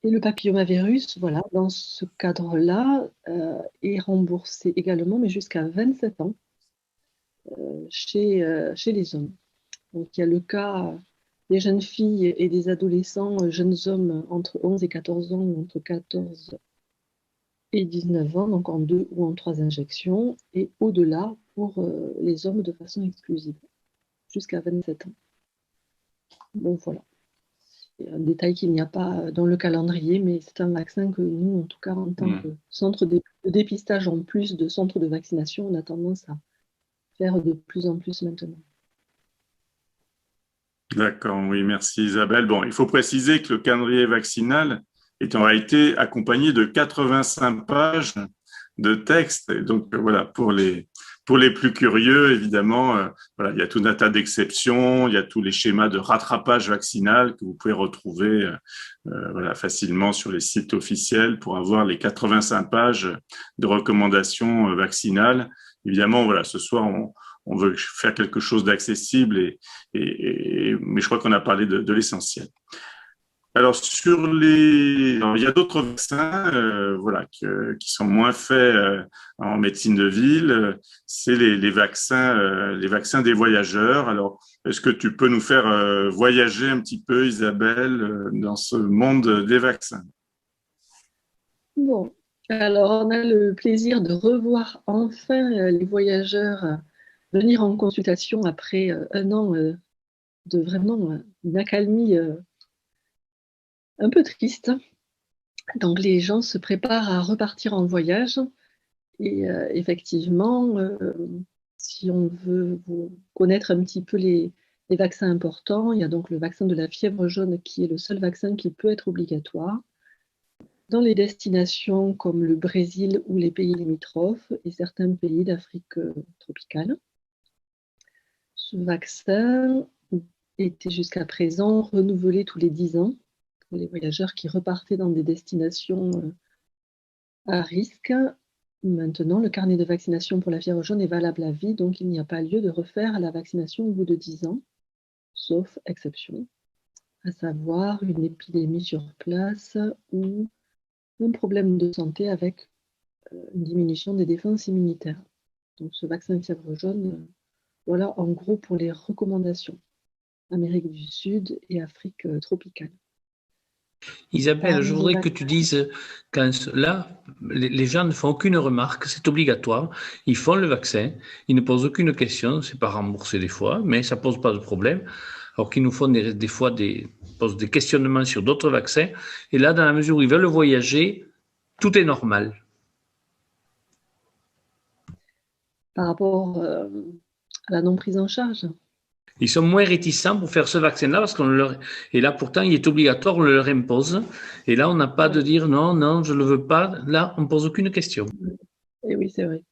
Et le papillomavirus, voilà, dans ce cadre-là, est remboursé également, mais jusqu'à 27 ans chez les hommes. Donc il y a le cas des jeunes filles et des adolescents, jeunes hommes entre 11 et 14 ans ou entre 14 et 19 ans, donc en 2 ou en 3 injections, et au-delà pour les hommes de façon exclusive, jusqu'à 27 ans. Bon, voilà. C'est un détail qu'il n'y a pas dans le calendrier, mais c'est un vaccin que nous, en tout cas, en tant que centre de dépistage, en plus de centre de vaccination, on a tendance à faire de plus en plus maintenant. D'accord, oui, merci Isabelle. Bon, il faut préciser que le calendrier vaccinal est en réalité accompagné de 85 pages de texte. Et donc, voilà, pour les plus curieux, évidemment, voilà, il y a tout un tas d'exceptions, il y a tous les schémas de rattrapage vaccinal que vous pouvez retrouver voilà, facilement sur les sites officiels pour avoir les 85 pages de recommandations vaccinales. Évidemment, voilà, ce soir, on veut faire quelque chose d'accessible, mais je crois qu'on a parlé de l'essentiel. Alors, il y a d'autres vaccins voilà, qui sont moins faits en médecine de ville. C'est les vaccins des voyageurs. Alors, est-ce que tu peux nous faire voyager un petit peu, Isabelle, dans ce monde des vaccins? Bon, alors on a le plaisir de revoir enfin les voyageurs venir en consultation après un an de vraiment une accalmie un peu triste. Donc les gens se préparent à repartir en voyage et effectivement, si on veut connaître un petit peu les vaccins importants, il y a donc le vaccin de la fièvre jaune qui est le seul vaccin qui peut être obligatoire dans les destinations comme le Brésil ou les pays limitrophes et certains pays d'Afrique tropicale. Ce vaccin était jusqu'à présent renouvelé tous les 10 ans pour les voyageurs qui repartaient dans des destinations à risque. Maintenant, le carnet de vaccination pour la fièvre jaune est valable à vie, donc il n'y a pas lieu de refaire la vaccination au bout de 10 ans, sauf exception, à savoir une épidémie sur place ou un problème de santé avec une diminution des défenses immunitaires. Donc ce vaccin fièvre jaune, voilà en gros pour les recommandations. Amérique du Sud et Afrique tropicale. Isabelle, je voudrais que tu dises, là, les gens ne font aucune remarque, c'est obligatoire, ils font le vaccin, ils ne posent aucune question, c'est pas remboursé des fois, mais ça pose pas de problème, alors qu'ils nous font des fois posent des questionnements sur d'autres vaccins, et là, dans la mesure où ils veulent voyager, tout est normal. Par rapport à la non prise en charge. Ils sont moins réticents pour faire ce vaccin-là parce qu'on leur, et là pourtant il est obligatoire, on le leur impose. Et là on n'a pas de dire non, non, je ne le veux pas. Là on ne pose aucune question. Et oui, c'est vrai.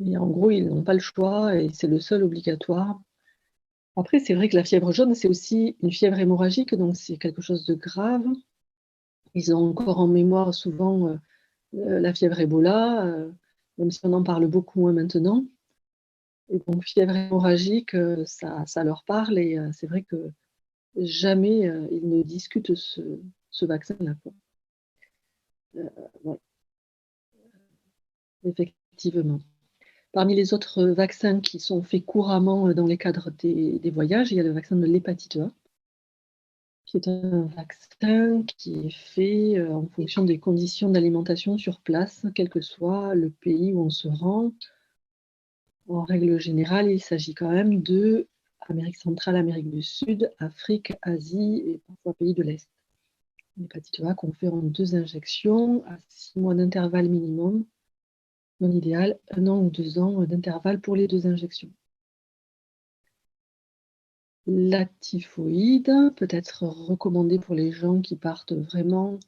Et en gros, ils n'ont pas le choix et c'est le seul obligatoire. Après, c'est vrai que la fièvre jaune, c'est aussi une fièvre hémorragique, donc c'est quelque chose de grave. Ils ont encore en mémoire souvent la fièvre Ebola, même si on en parle beaucoup moins maintenant. Et donc, fièvre hémorragique, ça leur parle et c'est vrai que jamais ils ne discutent ce vaccin-là. Ouais. Effectivement. Parmi les autres vaccins qui sont faits couramment dans les cadres des voyages, il y a le vaccin de l'hépatite A, qui est un vaccin qui est fait en fonction des conditions d'alimentation sur place, quel que soit le pays où on se rend. En règle générale, il s'agit quand même de Amérique centrale, Amérique du Sud, Afrique, Asie et parfois pays de l'Est. L'hépatite A qu'on fait en 2 injections à 6 mois d'intervalle minimum. Dans l'idéal, 1 an ou 2 ans d'intervalle pour les 2 injections. La typhoïde peut être recommandée pour les gens qui partent vraiment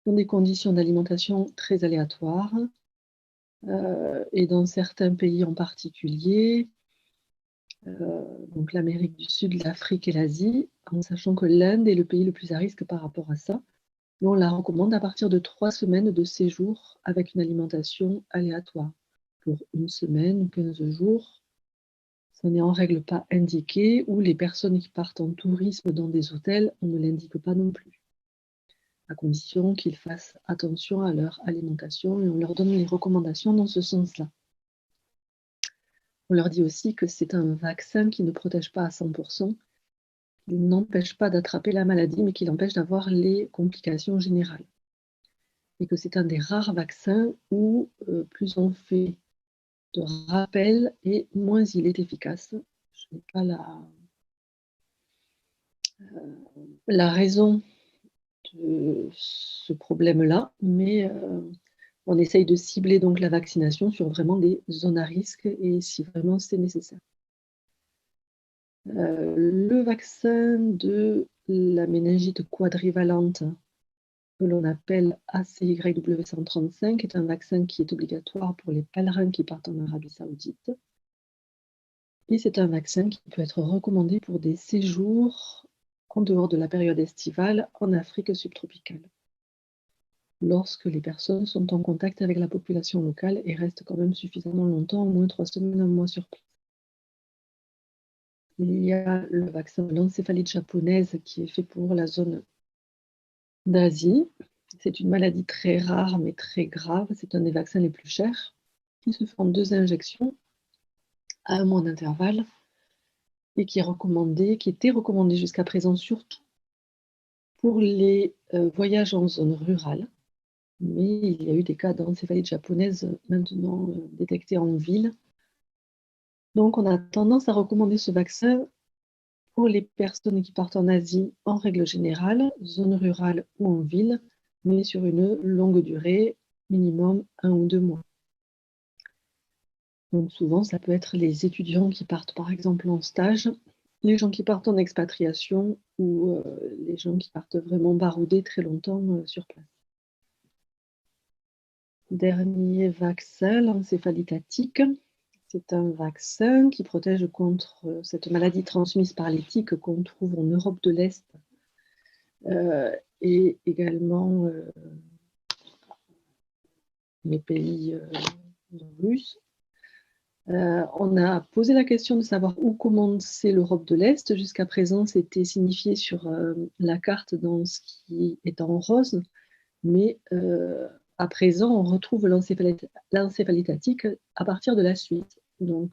dans des conditions d'alimentation très aléatoires et dans certains pays en particulier, donc l'Amérique du Sud, l'Afrique et l'Asie, en sachant que l'Inde est le pays le plus à risque par rapport à ça. Mais on la recommande à partir de 3 semaines de séjour avec une alimentation aléatoire. Pour 1 semaine, 15 jours, ça n'est en règle pas indiqué, ou les personnes qui partent en tourisme dans des hôtels, on ne l'indique pas non plus. à condition qu'ils fassent attention à leur alimentation et on leur donne les recommandations dans ce sens-là. On leur dit aussi que c'est un vaccin qui ne protège pas à 100%, il n'empêche pas d'attraper la maladie, mais qui l'empêche d'avoir les complications générales. Et que c'est un des rares vaccins où plus on fait de rappels et moins il est efficace. Je n'ai pas la raison de ce problème-là, mais on essaye de cibler donc la vaccination sur vraiment des zones à risque et si vraiment c'est nécessaire. Le vaccin de la méningite quadrivalente que l'on appelle ACYW135 est un vaccin qui est obligatoire pour les pèlerins qui partent en Arabie Saoudite. Et c'est un vaccin qui peut être recommandé pour des séjours en dehors de la période estivale en Afrique subtropicale, lorsque les personnes sont en contact avec la population locale et restent quand même suffisamment longtemps, au moins 3 semaines, un mois sur place. Il y a le vaccin de l'encéphalite japonaise qui est fait pour la zone d'Asie. C'est une maladie très rare mais très grave. C'est un des vaccins les plus chers qui se fait en 2 injections à 1 mois d'intervalle et qui était recommandé jusqu'à présent surtout pour les voyages en zone rurale. Mais il y a eu des cas d'encéphalite japonaise maintenant détectés en ville. Donc on a tendance à recommander ce vaccin pour les personnes qui partent en Asie en règle générale, zone rurale ou en ville, mais sur une longue durée, minimum 1 ou 2 mois. Donc souvent, ça peut être les étudiants qui partent par exemple en stage, les gens qui partent en expatriation ou les gens qui partent vraiment barouder très longtemps sur place. Dernier vaccin, l'encéphalite attique. C'est un vaccin qui protège contre cette maladie transmise par les tiques qu'on trouve en Europe de l'Est et également les pays russes. On a posé la question de savoir où commençait l'Europe de l'Est. Jusqu'à présent, c'était signifié sur la carte dans ce qui est en rose, mais à présent, on retrouve l'encéphalite attique à partir de la Suisse. Donc,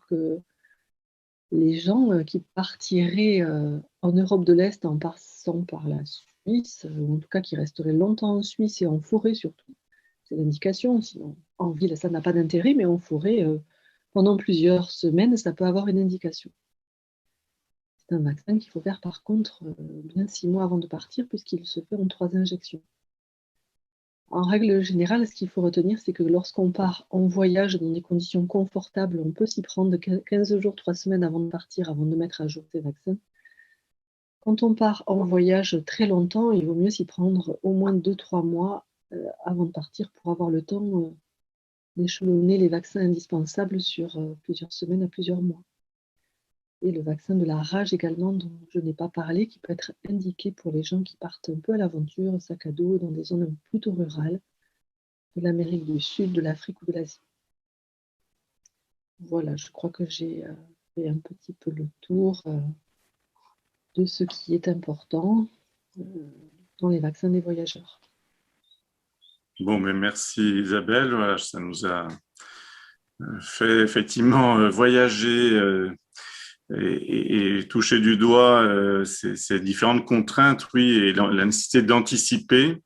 les gens qui partiraient en Europe de l'Est en passant par la Suisse, ou en tout cas qui resteraient longtemps en Suisse et en forêt surtout, c'est l'indication. Sinon, en ville, ça n'a pas d'intérêt, mais en forêt, pendant plusieurs semaines, ça peut avoir une indication. C'est un vaccin qu'il faut faire par contre bien 6 mois avant de partir, puisqu'il se fait en 3 injections. En règle générale, ce qu'il faut retenir, c'est que lorsqu'on part en voyage dans des conditions confortables, on peut s'y prendre 15 jours, 3 semaines avant de partir, avant de mettre à jour ces vaccins. Quand on part en voyage très longtemps, il vaut mieux s'y prendre au moins 2-3 mois avant de partir pour avoir le temps d'échelonner les vaccins indispensables sur plusieurs semaines à plusieurs mois. Et le vaccin de la rage également, dont je n'ai pas parlé, qui peut être indiqué pour les gens qui partent un peu à l'aventure, sac à dos, dans des zones plutôt rurales, de l'Amérique du Sud, de l'Afrique ou de l'Asie. Voilà, je crois que j'ai fait un petit peu le tour de ce qui est important dans les vaccins des voyageurs. Bon, mais merci Isabelle, voilà, ça nous a fait effectivement voyager et toucher du doigt ces différentes contraintes, oui, et la nécessité d'anticiper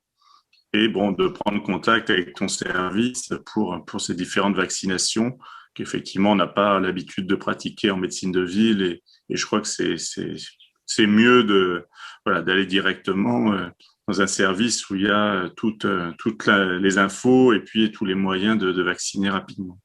et bon, de prendre contact avec ton service pour ces différentes vaccinations qu'effectivement on n'a pas l'habitude de pratiquer en médecine de ville et je crois que c'est mieux d'aller directement dans un service où il y a toutes les infos et puis tous les moyens de vacciner rapidement.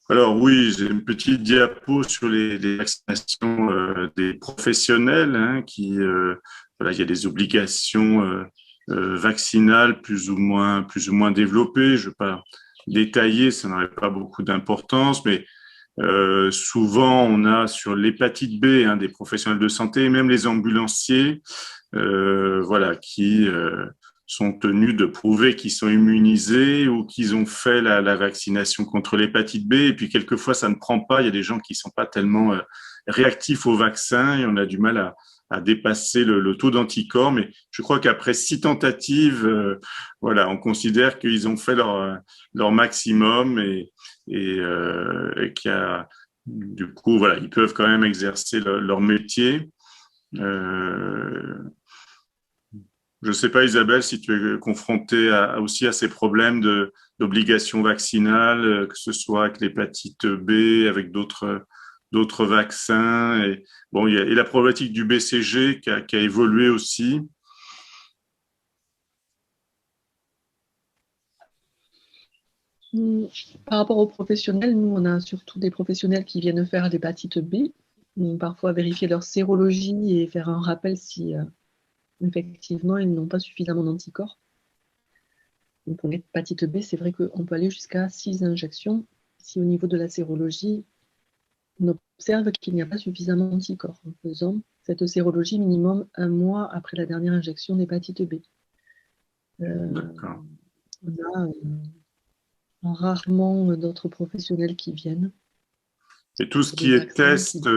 Alors oui, j'ai une petite diapo sur les vaccinations des professionnels qui voilà, il y a des obligations vaccinales plus ou moins développées. Je ne vais pas détailler, ça n'aurait pas beaucoup d'importance, mais souvent on a sur l'hépatite B des professionnels de santé, même les ambulanciers, voilà, qui sont tenus de prouver qu'ils sont immunisés ou qu'ils ont fait la vaccination contre l'hépatite B. Et puis, quelquefois, ça ne prend pas. Il y a des gens qui ne sont pas tellement réactifs au vaccin et on a du mal à dépasser le taux d'anticorps. Mais je crois qu'après 6 tentatives, voilà, on considère qu'ils ont fait leur maximum et qu'il y a, du coup, voilà, ils peuvent quand même exercer leur métier. Je ne sais pas, Isabelle, si tu es confrontée aussi à ces problèmes d'obligation vaccinale, que ce soit avec l'hépatite B, avec d'autres vaccins. Et, bon, il y a et la problématique du BCG qui a évolué aussi. Par rapport aux professionnels, nous, on a surtout des professionnels qui viennent faire l'hépatite B, parfois vérifier leur sérologie et faire un rappel si effectivement ils n'ont pas suffisamment d'anticorps. Donc, pour l'hépatite B, c'est vrai qu'on peut aller jusqu'à 6 injections si au niveau de la sérologie, on observe qu'il n'y a pas suffisamment d'anticorps en faisant cette sérologie minimum 1 mois après la dernière injection d'hépatite B. D'accord. On a rarement d'autres professionnels qui viennent. Et tout ce qui est test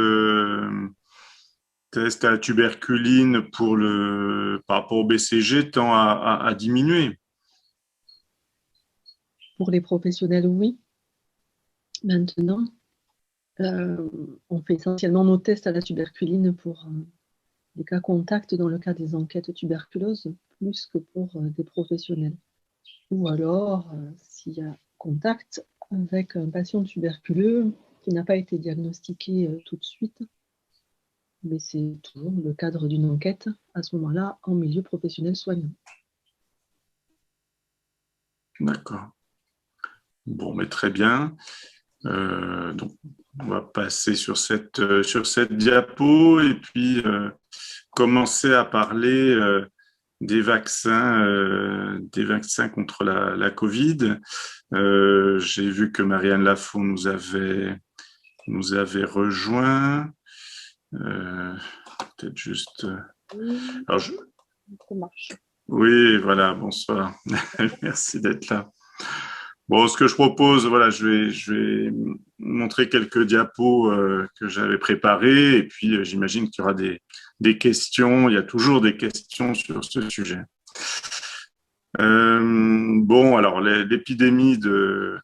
à la tuberculine par rapport au BCG tend à diminuer. Pour les professionnels, oui. Maintenant, on fait essentiellement nos tests à la tuberculine pour les cas contacts dans le cas des enquêtes tuberculeuses, plus que pour des professionnels. Ou alors, s'il y a contact avec un patient tuberculeux qui n'a pas été diagnostiqué tout de suite, mais c'est toujours le cadre d'une enquête, à ce moment-là, en milieu professionnel soignant. D'accord. Bon, mais très bien. Donc, on va passer sur cette diapo et puis commencer à parler des vaccins contre la Covid. J'ai vu que Marianne Lafont nous avait rejoint. Peut-être juste. Alors, Ça marche. oui, voilà, bonsoir. Merci d'être là. Bon, ce que je propose, voilà, je vais montrer quelques diapos que j'avais préparés et puis j'imagine qu'il y aura des questions. Il y a toujours des questions sur ce sujet. Bon, alors l'épidémie de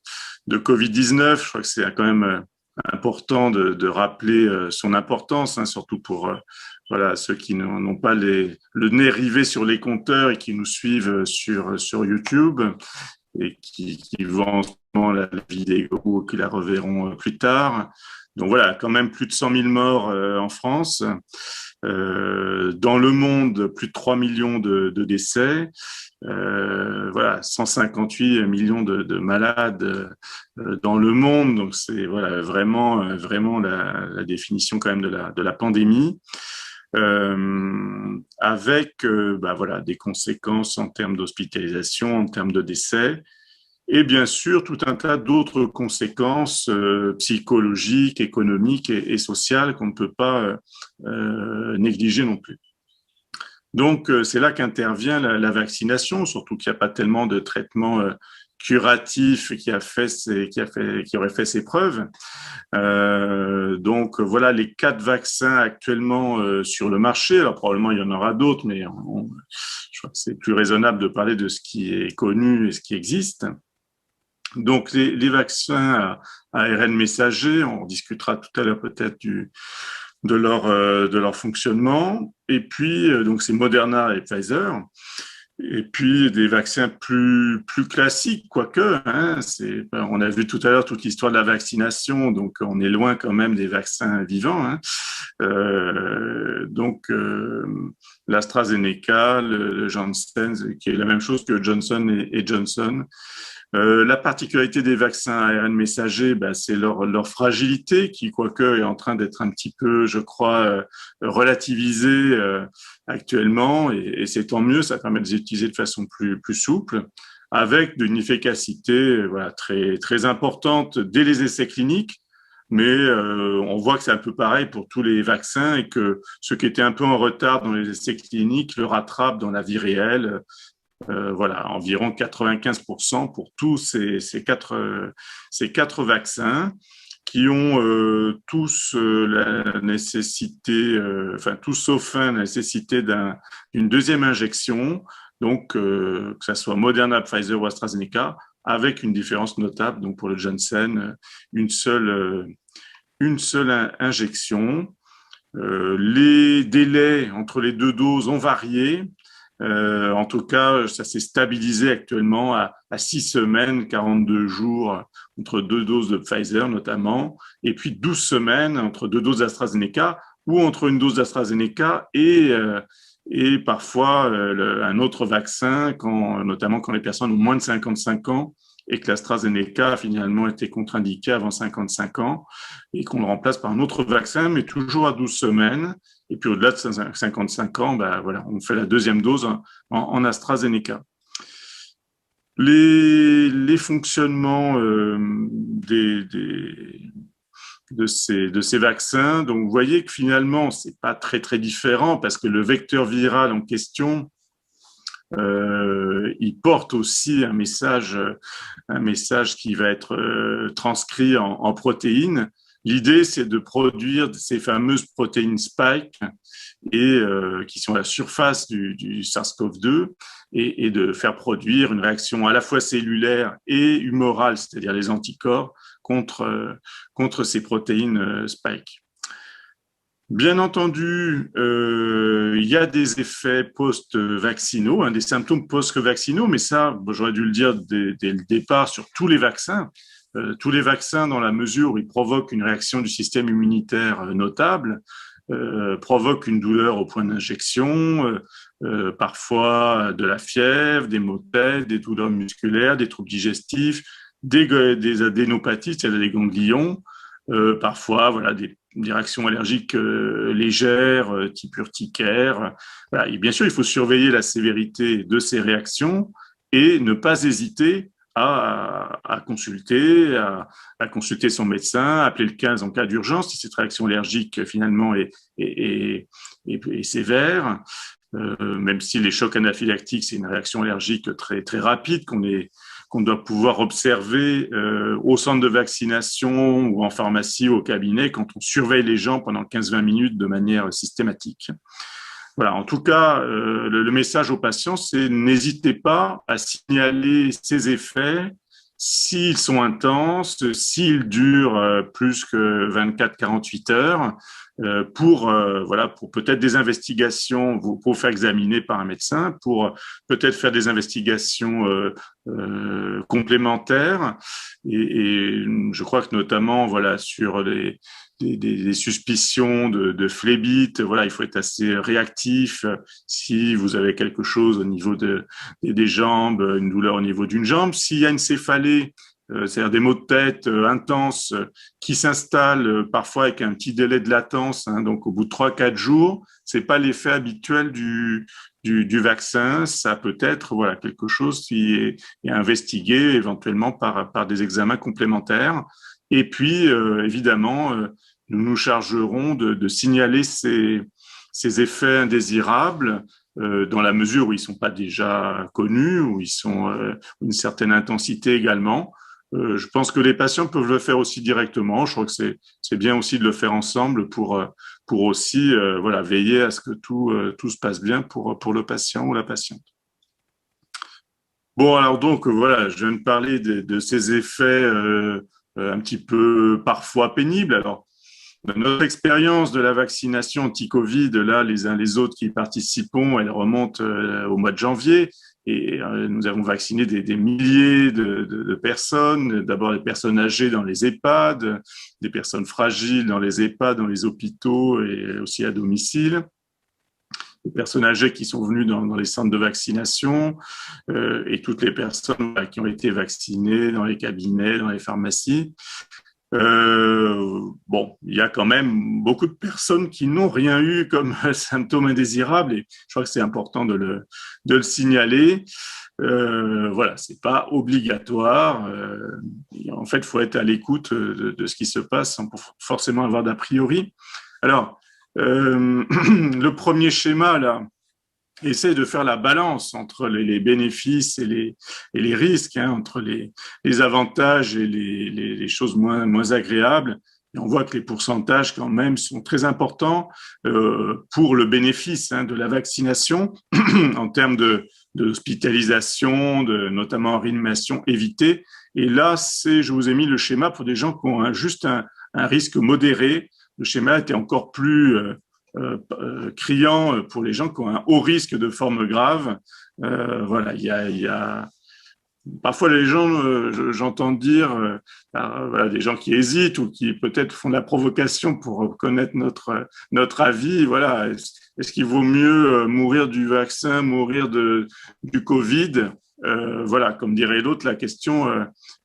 Covid-19, je crois que c'est quand même important de rappeler son importance, hein, surtout pour voilà, ceux qui n'ont pas le nez rivé sur les compteurs et qui nous suivent sur YouTube et qui voient en ce moment la vidéo ou qui la reverront plus tard. Donc voilà, quand même plus de 100 000 morts en France. Dans le monde, plus de 3 millions de décès. Voilà, 158 millions de malades dans le monde. Donc c'est voilà vraiment la définition quand même de la pandémie. Avec voilà, des conséquences en termes d'hospitalisation, en termes de décès, et bien sûr tout un tas d'autres conséquences psychologiques, économiques et sociales qu'on ne peut pas négliger non plus. Donc, c'est là qu'intervient la vaccination, surtout qu'il n'y a pas tellement de traitement curatif qui aurait fait ses preuves. Donc, voilà les 4 vaccins actuellement sur le marché. Alors, probablement, il y en aura d'autres, mais je crois que c'est plus raisonnable de parler de ce qui est connu et ce qui existe. Donc, les vaccins à ARN messager, on discutera tout à l'heure peut-être de leur fonctionnement. Et puis, donc, c'est Moderna et Pfizer. Et puis, des vaccins plus classiques, quoique. Hein, on a vu tout à l'heure toute l'histoire de la vaccination, donc on est loin quand même des vaccins vivants. Hein. Donc, l'AstraZeneca, le Janssen, qui est la même chose que Johnson et Johnson. La particularité des vaccins ARN messagers, c'est leur fragilité qui, quoique, est en train d'être un petit peu, je crois, relativisée actuellement, et c'est tant mieux, ça permet de les utiliser de façon plus souple, avec une efficacité voilà, très, très importante dès les essais cliniques. Mais on voit que c'est un peu pareil pour tous les vaccins et que ceux qui étaient un peu en retard dans les essais cliniques le rattrapent dans la vie réelle. Voilà, environ 95% pour tous ces quatre vaccins qui ont tous la nécessité, tous sauf un, la nécessité d'une deuxième injection, donc que ça soit Moderna, Pfizer ou AstraZeneca, avec une différence notable. Donc pour le Janssen, une seule injection. Les délais entre les deux doses ont varié. En tout cas, ça s'est stabilisé actuellement à 6 semaines, 42 jours entre deux doses de Pfizer notamment, et puis 12 semaines entre deux doses d'AstraZeneca ou entre une dose d'AstraZeneca et parfois un autre vaccin, notamment quand les personnes ont moins de 55 ans et que l'AstraZeneca a finalement été contre-indiqué avant 55 ans et qu'on le remplace par un autre vaccin, mais toujours à 12 semaines. Et puis au-delà de 55 ans, on fait la deuxième dose en AstraZeneca. Les fonctionnements de ces vaccins, donc vous voyez que finalement, c'est pas très très différent parce que le vecteur viral en question, il porte aussi un message qui va être transcrit en protéines. L'idée, c'est de produire ces fameuses protéines spike qui sont à la surface du SARS-CoV-2 et de faire produire une réaction à la fois cellulaire et humorale, c'est-à-dire les anticorps contre ces protéines spike. Bien entendu, il y a des effets post-vaccinaux, des symptômes post-vaccinaux, mais ça, j'aurais dû le dire dès le départ sur tous les vaccins. Tous les vaccins, dans la mesure où ils provoquent une réaction du système immunitaire notable, provoquent une douleur au point d'injection, parfois de la fièvre, des maux de tête, des douleurs musculaires, des troubles digestifs, des adénopathies, c'est-à-dire des ganglions, parfois des réactions allergiques légères, type urticaire. Voilà. Et bien sûr, il faut surveiller la sévérité de ces réactions et ne pas hésiter à consulter son médecin, appeler le 15 en cas d'urgence si cette réaction allergique finalement est sévère. Même si les chocs anaphylactiques, c'est une réaction allergique très, très rapide qu'on doit pouvoir observer au centre de vaccination ou en pharmacie ou au cabinet quand on surveille les gens pendant 15-20 minutes de manière systématique. Voilà, en tout cas, le message aux patients, c'est n'hésitez pas à signaler ces effets s'ils sont intenses, s'ils durent plus que 24-48 heures, pour peut-être des investigations, pour faire examiner par un médecin, pour peut-être faire des investigations complémentaires. Et je crois que notamment, sur des suspicions de phlébite, il faut être assez réactif. Si vous avez quelque chose au niveau des jambes, une douleur au niveau d'une jambe, s'il y a une céphalée, c'est-à-dire des maux de tête intenses qui s'installent parfois avec un petit délai de latence, donc au bout de 3-4 jours, c'est pas l'effet habituel du vaccin, ça peut être quelque chose qui est investigué éventuellement par des examens complémentaires. Et puis évidemment, nous nous chargerons de signaler ces effets indésirables dans la mesure où ils sont pas déjà connus, où ils sont une certaine intensité également. Je pense que les patients peuvent le faire aussi directement. Je crois que c'est bien aussi de le faire ensemble pour aussi veiller à ce que tout se passe bien pour le patient ou la patiente. Bon, alors donc je viens de parler de ces effets un petit peu parfois pénibles. Alors, notre expérience de la vaccination anti-Covid, là, les uns les autres qui y participons, elle remonte au mois de janvier. Et nous avons vacciné des milliers de personnes, d'abord des personnes âgées dans les EHPAD, des personnes fragiles dans les EHPAD, dans les hôpitaux et aussi à domicile, des personnes âgées qui sont venues dans les centres de vaccination et toutes les personnes qui ont été vaccinées dans les cabinets, dans les pharmacies. Il y a quand même beaucoup de personnes qui n'ont rien eu comme symptômes indésirables et je crois que c'est important de le signaler. C'est pas obligatoire. En fait, il faut être à l'écoute de ce qui se passe sans forcément avoir d'a priori. Alors, le premier schéma là, essaie de faire la balance entre les bénéfices et les risques, hein, entre les avantages et les choses moins agréables. Et on voit que les pourcentages quand même sont très importants pour le bénéfice, hein, de la vaccination en termes d'hospitalisation, notamment en réanimation évitée. Et là, je vous ai mis le schéma pour des gens qui ont juste un risque modéré. Le schéma était encore plus criant pour les gens qui ont un haut risque de forme grave. Voilà, il y a parfois les gens, j'entends dire, voilà, des gens qui hésitent ou qui peut-être font de la provocation pour connaître notre avis. Voilà, est-ce qu'il vaut mieux mourir du vaccin, mourir du Covid? Voilà, comme dirait l'autre, la question,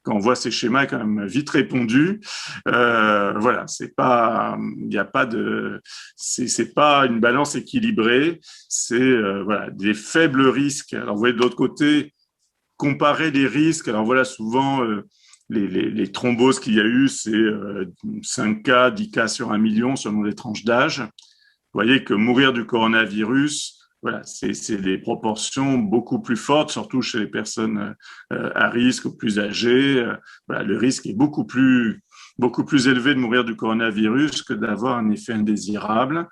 quand on voit ces schémas, est quand même vite répondue. Voilà, il n'y a pas c'est pas une balance équilibrée. C'est voilà, des faibles risques. Alors, vous voyez de l'autre côté, comparer les risques. Alors voilà, souvent, les thromboses qu'il y a eu, c'est 5 cas, 10 cas sur 1 million selon les tranches d'âge. Vous voyez que mourir du coronavirus, voilà, c'est des proportions beaucoup plus fortes, surtout chez les personnes à risque ou plus âgées. Voilà, le risque est beaucoup plus élevé de mourir du coronavirus que d'avoir un effet indésirable,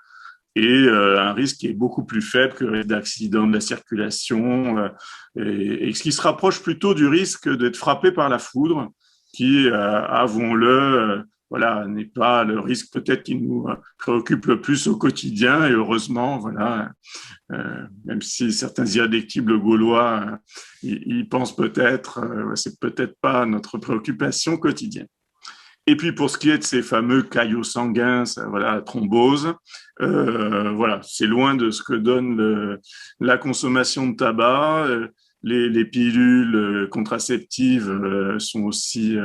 et un risque qui est beaucoup plus faible que le risque d'accident de la circulation, et ce qui se rapproche plutôt du risque d'être frappé par la foudre, qui, avouons-le, voilà, n'est pas le risque peut-être qui nous préoccupe le plus au quotidien. Et heureusement, voilà, même si certains irréductibles gaulois y pensent peut-être, c'est peut-être pas notre préoccupation quotidienne. Et puis pour ce qui est de ces fameux caillots sanguins, voilà, thrombose, voilà, c'est loin de ce que donne la consommation de tabac. Les pilules contraceptives sont aussi,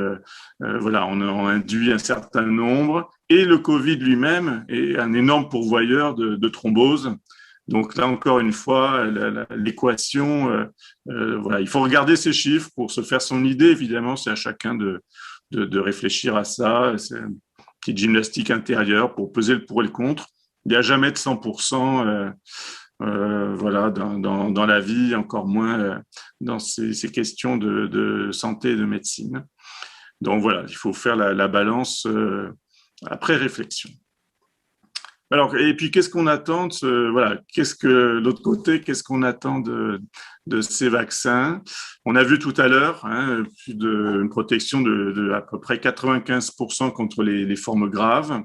voilà, on induit un certain nombre. Et le Covid lui-même est un énorme pourvoyeur de thrombose. Donc là, encore une fois, l'équation, voilà, il faut regarder ces chiffres pour se faire son idée. Évidemment, c'est à chacun de réfléchir à ça. C'est une petite gymnastique intérieure pour peser le pour et le contre. Il n'y a jamais de 100%, voilà, dans la vie, encore moins dans ces questions de santé et de médecine. Donc voilà, il faut faire la balance après réflexion. Alors, et puis, qu'est-ce qu'on attend voilà, l'autre côté, qu'est-ce qu'on attend de ces vaccins? On a vu tout à l'heure, hein, une protection de à peu près 95% contre les formes graves.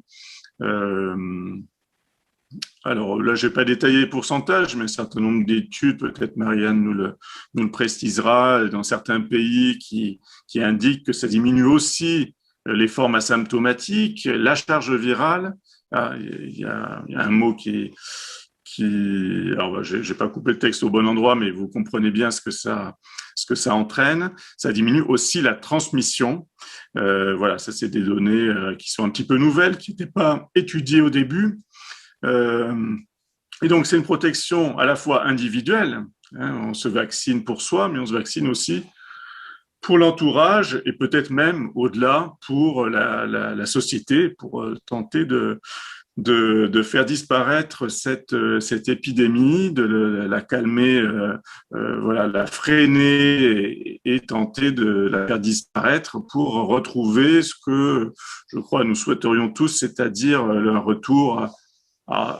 Alors là, je n'ai pas détaillé les pourcentages, mais un certain nombre d'études, peut-être Marianne nous le précisera, dans certains pays qui indiquent que ça diminue aussi les formes asymptomatiques, la charge virale. Il y a un mot alors j'ai pas coupé le texte au bon endroit, mais vous comprenez bien ce que ça entraîne. Ça diminue aussi la transmission. Voilà, ça c'est des données qui sont un petit peu nouvelles, qui n'étaient pas étudiées au début. Et donc c'est une protection à la fois individuelle, hein, on se vaccine pour soi, mais on se vaccine aussi pour l'entourage et peut-être même au-delà pour la société, pour tenter de faire disparaître cette épidémie, de la calmer, voilà, la freiner et tenter de la faire disparaître pour retrouver ce que je crois nous souhaiterions tous, c'est-à-dire un retour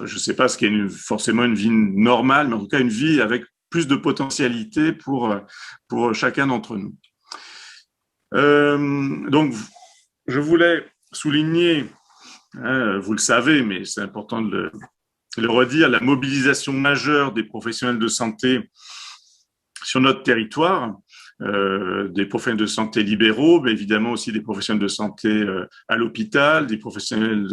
je ne sais pas ce qu'est forcément une vie normale, mais en tout cas une vie avec plus de potentialité pour chacun d'entre nous. Donc, je voulais souligner, hein, vous le savez, mais c'est important de le redire, la mobilisation majeure des professionnels de santé sur notre territoire, des professionnels de santé libéraux, mais évidemment aussi des professionnels de santé à l'hôpital, des professionnels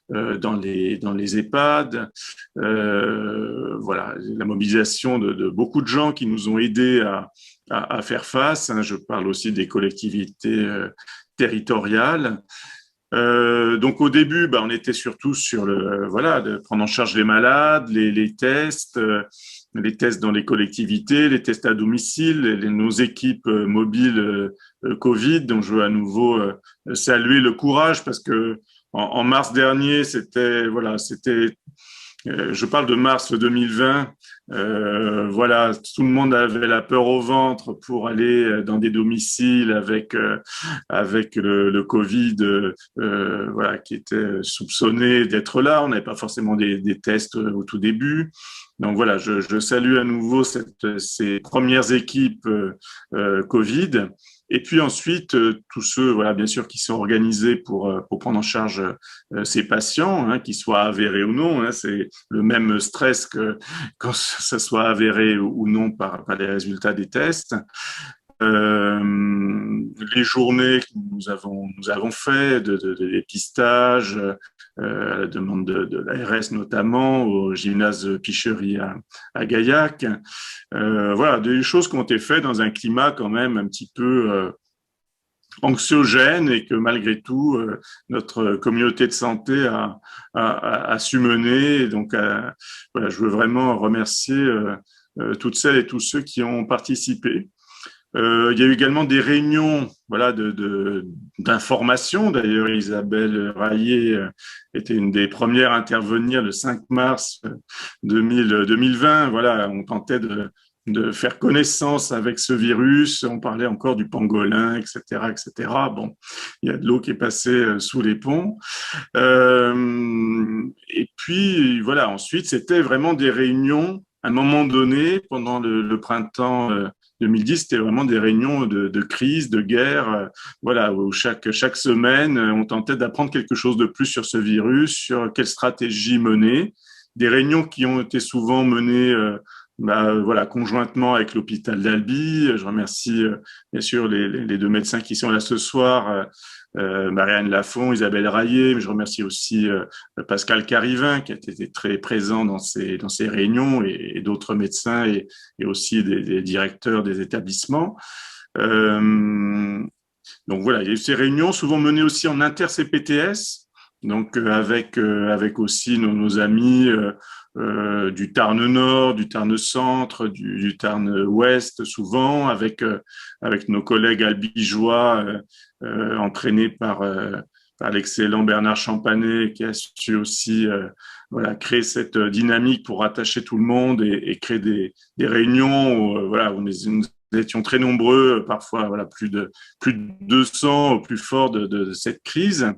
dans les EHPAD, voilà, la mobilisation de beaucoup de gens qui nous ont aidés à faire face. Hein, je parle aussi des collectivités territoriales. Donc au début, on était surtout sur de prendre en charge les malades, les tests dans les collectivités, les tests à domicile, nos équipes mobiles Covid, dont je veux à nouveau saluer le courage parce que en mars dernier, je parle de mars 2020, Voilà, tout le monde avait la peur au ventre pour aller dans des domiciles avec le Covid, voilà, qui était soupçonné d'être là. On n'avait pas forcément des tests au tout début. Donc voilà, je salue à nouveau ces premières équipes Covid. Et puis ensuite, tous ceux, voilà, bien sûr, qui sont organisés pour prendre en charge ces patients, hein, qu'ils soient avérés ou non. Hein, c'est le même stress que quand ça soit avéré ou non par les résultats des tests. Les journées que nous avons fait de dépistage, à la demande de l'ARS notamment, au gymnase Picherie à Gaillac. Voilà, des choses qui ont été faites dans un climat quand même un petit peu anxiogène et que malgré tout, notre communauté de santé a su mener. Et donc, voilà, je veux vraiment remercier toutes celles et tous ceux qui ont participé. Il y a eu également des réunions, voilà, d'information. D'ailleurs, Isabelle Raillet était une des premières à intervenir le 5 mars 2020. Voilà, on tentait de faire connaissance avec ce virus. On parlait encore du pangolin, etc., etc. Bon, il y a de l'eau qui est passée sous les ponts. Et puis, voilà, ensuite, c'était vraiment des réunions. À un moment donné, pendant le printemps 2010, c'était vraiment des réunions de crise, de guerre, voilà, où chaque semaine, on tentait d'apprendre quelque chose de plus sur ce virus, sur quelle stratégie mener. Des réunions qui ont été souvent menées voilà, conjointement avec l'hôpital d'Albi. Je remercie bien sûr les deux médecins qui sont là ce soir, Marianne Lafont, Isabelle Raillet, mais je remercie aussi Pascal Carivin qui a été très présent dans ces réunions et d'autres médecins et aussi des directeurs des établissements. Donc voilà, il y a eu ces réunions souvent menées aussi en inter-CPTS, donc avec aussi nos amis du Tarn Nord, du Tarn Centre, du Tarn Ouest, souvent avec nos collègues albigeois entraînés par l'excellent Bernard Champanet, qui a su aussi voilà, créer cette dynamique pour rattacher tout le monde et créer des réunions où, voilà, où nous étions très nombreux, parfois voilà, plus de 200 au plus fort de cette crise.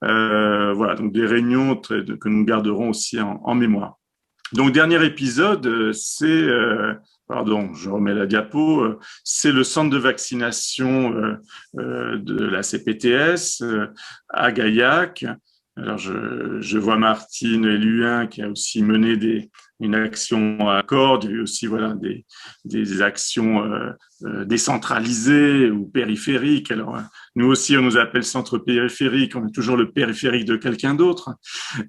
Voilà, donc des réunions que nous garderons aussi en mémoire. Donc, dernier épisode, c'est, pardon, je remets la diapo, c'est le centre de vaccination de la CPTS à Gaillac. Alors, je vois Martine Luin qui a aussi mené une action à corde. Il y a eu aussi voilà, des actions décentralisées ou périphériques. Alors, nous aussi, on nous appelle centre périphérique. On est toujours le périphérique de quelqu'un d'autre.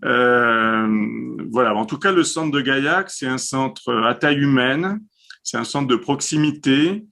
Voilà. En tout cas, le centre de Gaillac, c'est un centre à taille humaine. C'est un centre de proximité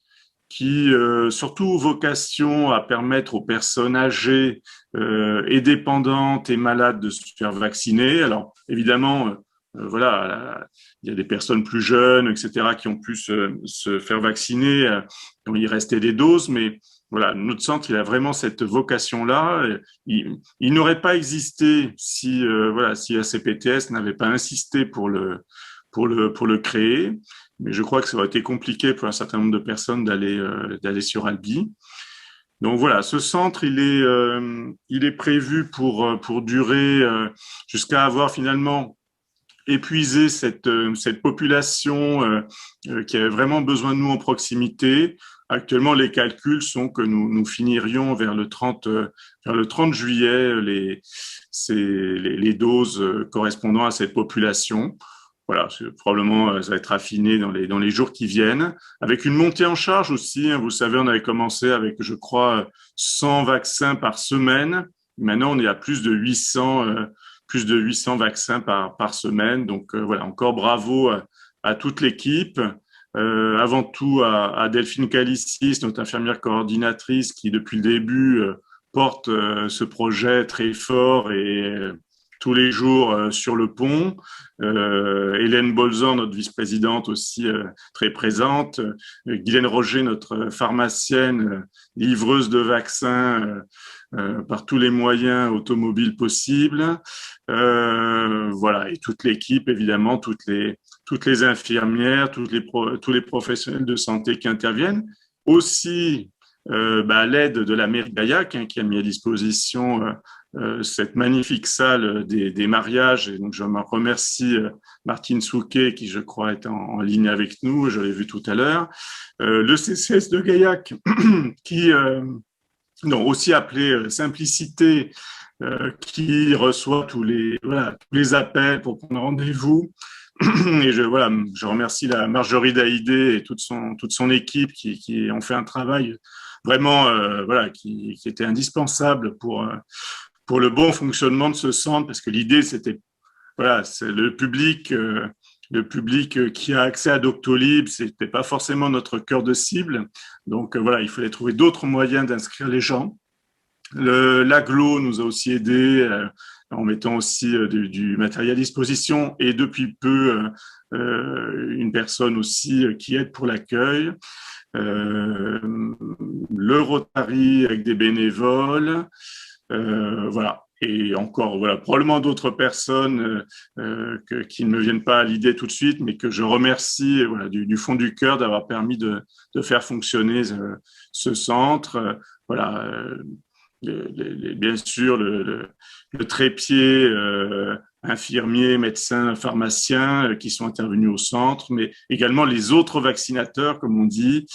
qui surtout vocation à permettre aux personnes âgées et dépendantes et malades de se faire vacciner. Alors, évidemment, voilà, il y a des personnes plus jeunes, etc., qui ont pu se faire vacciner, quand il restait des doses, mais voilà, notre centre, il a vraiment cette vocation-là. Il n'aurait pas existé si la CPTS n'avait pas insisté pour le créer. Mais je crois que ça aurait été compliqué pour un certain nombre de personnes d'aller sur Albi. Donc voilà, ce centre, il est prévu pour durer jusqu'à avoir finalement épuisé cette population qui avait vraiment besoin de nous en proximité. Actuellement, les calculs sont que nous finirions vers le 30 juillet les doses correspondant à cette population. Voilà, probablement, ça va être affiné dans les jours qui viennent, avec une montée en charge aussi. Hein, vous savez, on avait commencé avec, je crois, 100 vaccins par semaine. Maintenant, on est à plus de 800 vaccins par semaine. Donc, voilà, encore bravo à toute l'équipe. Avant tout, à Delphine Calicis, notre infirmière coordinatrice, qui, depuis le début, porte ce projet très fort et tous les jours sur le pont. Hélène Bolzan, notre vice-présidente aussi très présente. Guylaine Roger, notre pharmacienne, livreuse de vaccins par tous les moyens automobiles possibles. Voilà, et toute l'équipe, évidemment, toutes les infirmières, tous les professionnels de santé qui interviennent. Aussi, l'aide de la mairie de Gaillac, qui a mis à disposition cette magnifique salle des mariages. Et donc, je me remercie Martine Souquet, qui, je crois, est en ligne avec nous. Je l'ai vu tout à l'heure. Le CCS de Gaillac, qui, aussi appelé Simplicité, qui reçoit tous les appels pour prendre rendez-vous. Et je remercie la Marjorie Daïdé et toute son équipe qui ont fait un travail vraiment qui était indispensable pour le bon fonctionnement de ce centre, parce que l'idée c'était c'est le public qui a accès à Doctolib, c'était pas forcément notre cœur de cible, donc il fallait trouver d'autres moyens d'inscrire les gens. L'aglo nous a aussi aidé en mettant aussi du matériel à disposition, et depuis peu une personne aussi qui aide pour l'accueil. Le Rotary avec des bénévoles, et encore probablement d'autres personnes qui ne me viennent pas à l'idée tout de suite, mais que je remercie du fond du cœur d'avoir permis de faire fonctionner ce centre. Bien sûr le trépied, infirmiers, médecins, pharmaciens qui sont intervenus au centre, mais également les autres vaccinateurs, comme on dit,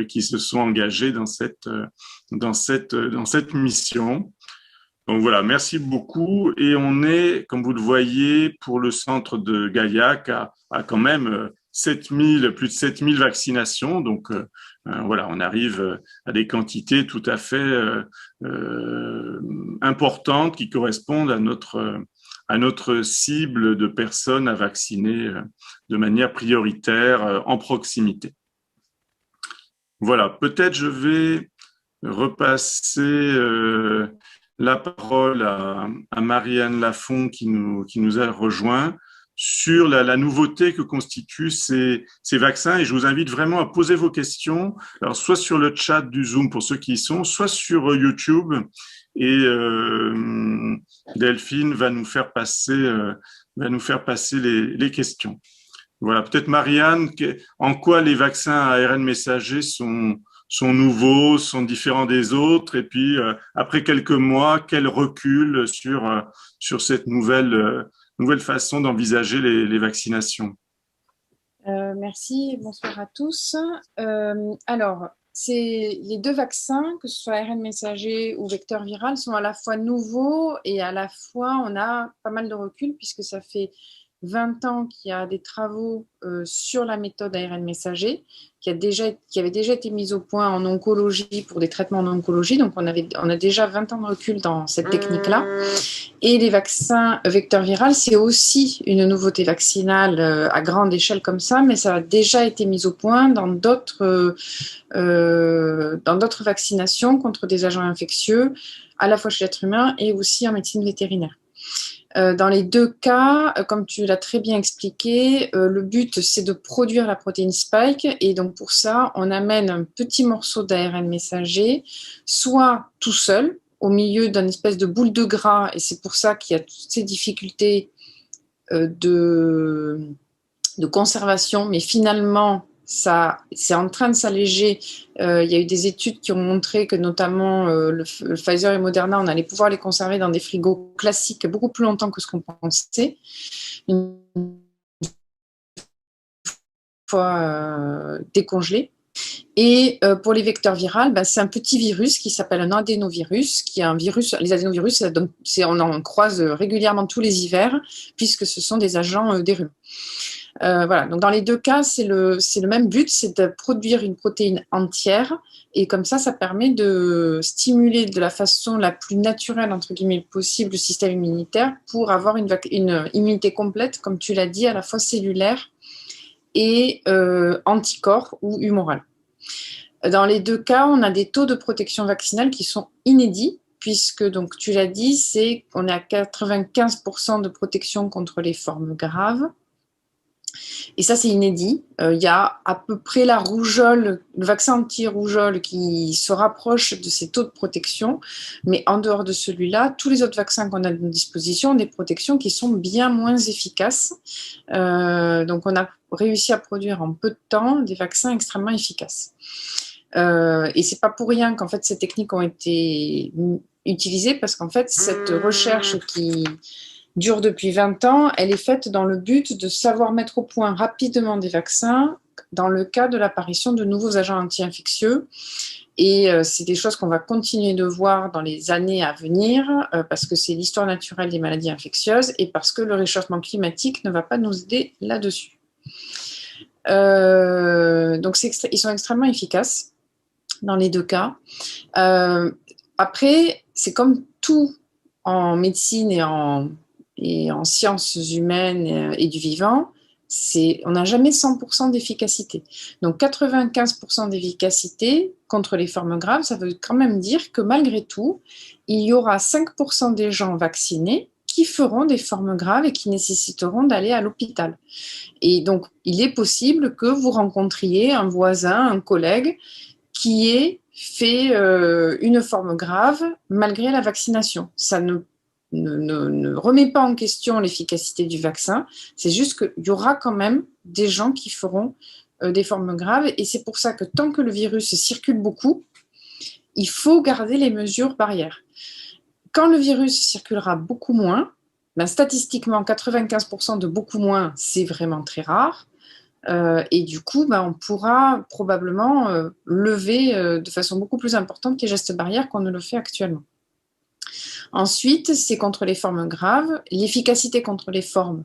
qui se sont engagés dans cette mission. Donc voilà, merci beaucoup. Et on est, comme vous le voyez, pour le centre de Gaillac, à quand même plus de 7000 vaccinations. Donc on arrive à des quantités tout à fait importantes qui correspondent à notre cible de personnes à vacciner de manière prioritaire en proximité. Voilà, peut-être je vais repasser la parole à Marianne Lafont qui nous a rejoint sur la nouveauté que constituent ces vaccins. Et je vous invite vraiment à poser vos questions, alors soit sur le chat du Zoom pour ceux qui y sont, soit sur YouTube. Et Delphine va nous faire passer les questions. Voilà, peut-être Marianne, en quoi les vaccins à ARN messager sont nouveaux, sont différents des autres, et puis après quelques mois, quel recul sur cette nouvelle façon d'envisager les vaccinations. Merci, bonsoir à tous. Alors, les deux vaccins, que ce soit ARN messager ou vecteur viral, sont à la fois nouveaux et à la fois on a pas mal de recul puisque ça fait 20 ans qu'il y a des travaux sur la méthode ARN messager qui avait déjà été mise au point en oncologie pour des traitements en oncologie. Donc, on a déjà 20 ans de recul dans cette technique-là. Et les vaccins vecteurs virales, c'est aussi une nouveauté vaccinale à grande échelle comme ça, mais ça a déjà été mis au point dans d'autres vaccinations contre des agents infectieux, à la fois chez l'être humain et aussi en médecine vétérinaire. Dans les deux cas, comme tu l'as très bien expliqué, le but c'est de produire la protéine spike et donc pour ça on amène un petit morceau d'ARN messager, soit tout seul au milieu d'une espèce de boule de gras, et c'est pour ça qu'il y a toutes ces difficultés de conservation, mais finalement c'est en train de s'alléger. Il y a eu des études qui ont montré que notamment le Pfizer et Moderna, on allait pouvoir les conserver dans des frigos classiques beaucoup plus longtemps que ce qu'on pensait. Une fois décongelés. Et pour les vecteurs viraux, c'est un petit virus qui s'appelle un adénovirus, qui est un virus. Les adénovirus, on en croise régulièrement tous les hivers, puisque ce sont des agents des rhumes. Voilà. Donc dans les deux cas, c'est le même but, c'est de produire une protéine entière, et comme ça permet de stimuler de la façon la plus naturelle entre guillemets possible le système immunitaire pour avoir une immunité complète, comme tu l'as dit, à la fois cellulaire et anticorps ou humorale. Dans les deux cas, on a des taux de protection vaccinale qui sont inédits, puisque, donc, tu l'as dit, on est à 95% de protection contre les formes graves, Et ça, c'est inédit. Il y a à peu près la rougeole, le vaccin anti-rougeole qui se rapproche de ces taux de protection. Mais en dehors de celui-là, tous les autres vaccins qu'on a à notre disposition ont des protections qui sont bien moins efficaces. Donc, on a réussi à produire en peu de temps des vaccins extrêmement efficaces. Et c'est pas pour rien qu'en fait, ces techniques ont été utilisées parce qu'en fait, cette recherche qui dure depuis 20 ans, elle est faite dans le but de savoir mettre au point rapidement des vaccins dans le cas de l'apparition de nouveaux agents anti-infectieux. Et c'est des choses qu'on va continuer de voir dans les années à venir parce que c'est l'histoire naturelle des maladies infectieuses et parce que le réchauffement climatique ne va pas nous aider là-dessus. Donc, ils sont extrêmement efficaces dans les deux cas. Après, c'est comme tout en médecine et en sciences humaines et du vivant, on n'a jamais 100% d'efficacité. Donc 95% d'efficacité contre les formes graves, ça veut quand même dire que malgré tout, il y aura 5% des gens vaccinés qui feront des formes graves et qui nécessiteront d'aller à l'hôpital. Et donc, il est possible que vous rencontriez un voisin, un collègue qui ait fait une forme grave malgré la vaccination. Ça ne remet pas en question l'efficacité du vaccin, c'est juste qu'il y aura quand même des gens qui feront des formes graves et c'est pour ça que tant que le virus circule beaucoup, il faut garder les mesures barrières. Quand le virus circulera beaucoup moins, statistiquement 95% de beaucoup moins, c'est vraiment très rare. Et du coup, on pourra probablement lever de façon beaucoup plus importante les gestes barrières qu'on ne le fait actuellement. Ensuite, c'est contre les formes graves. L'efficacité contre les formes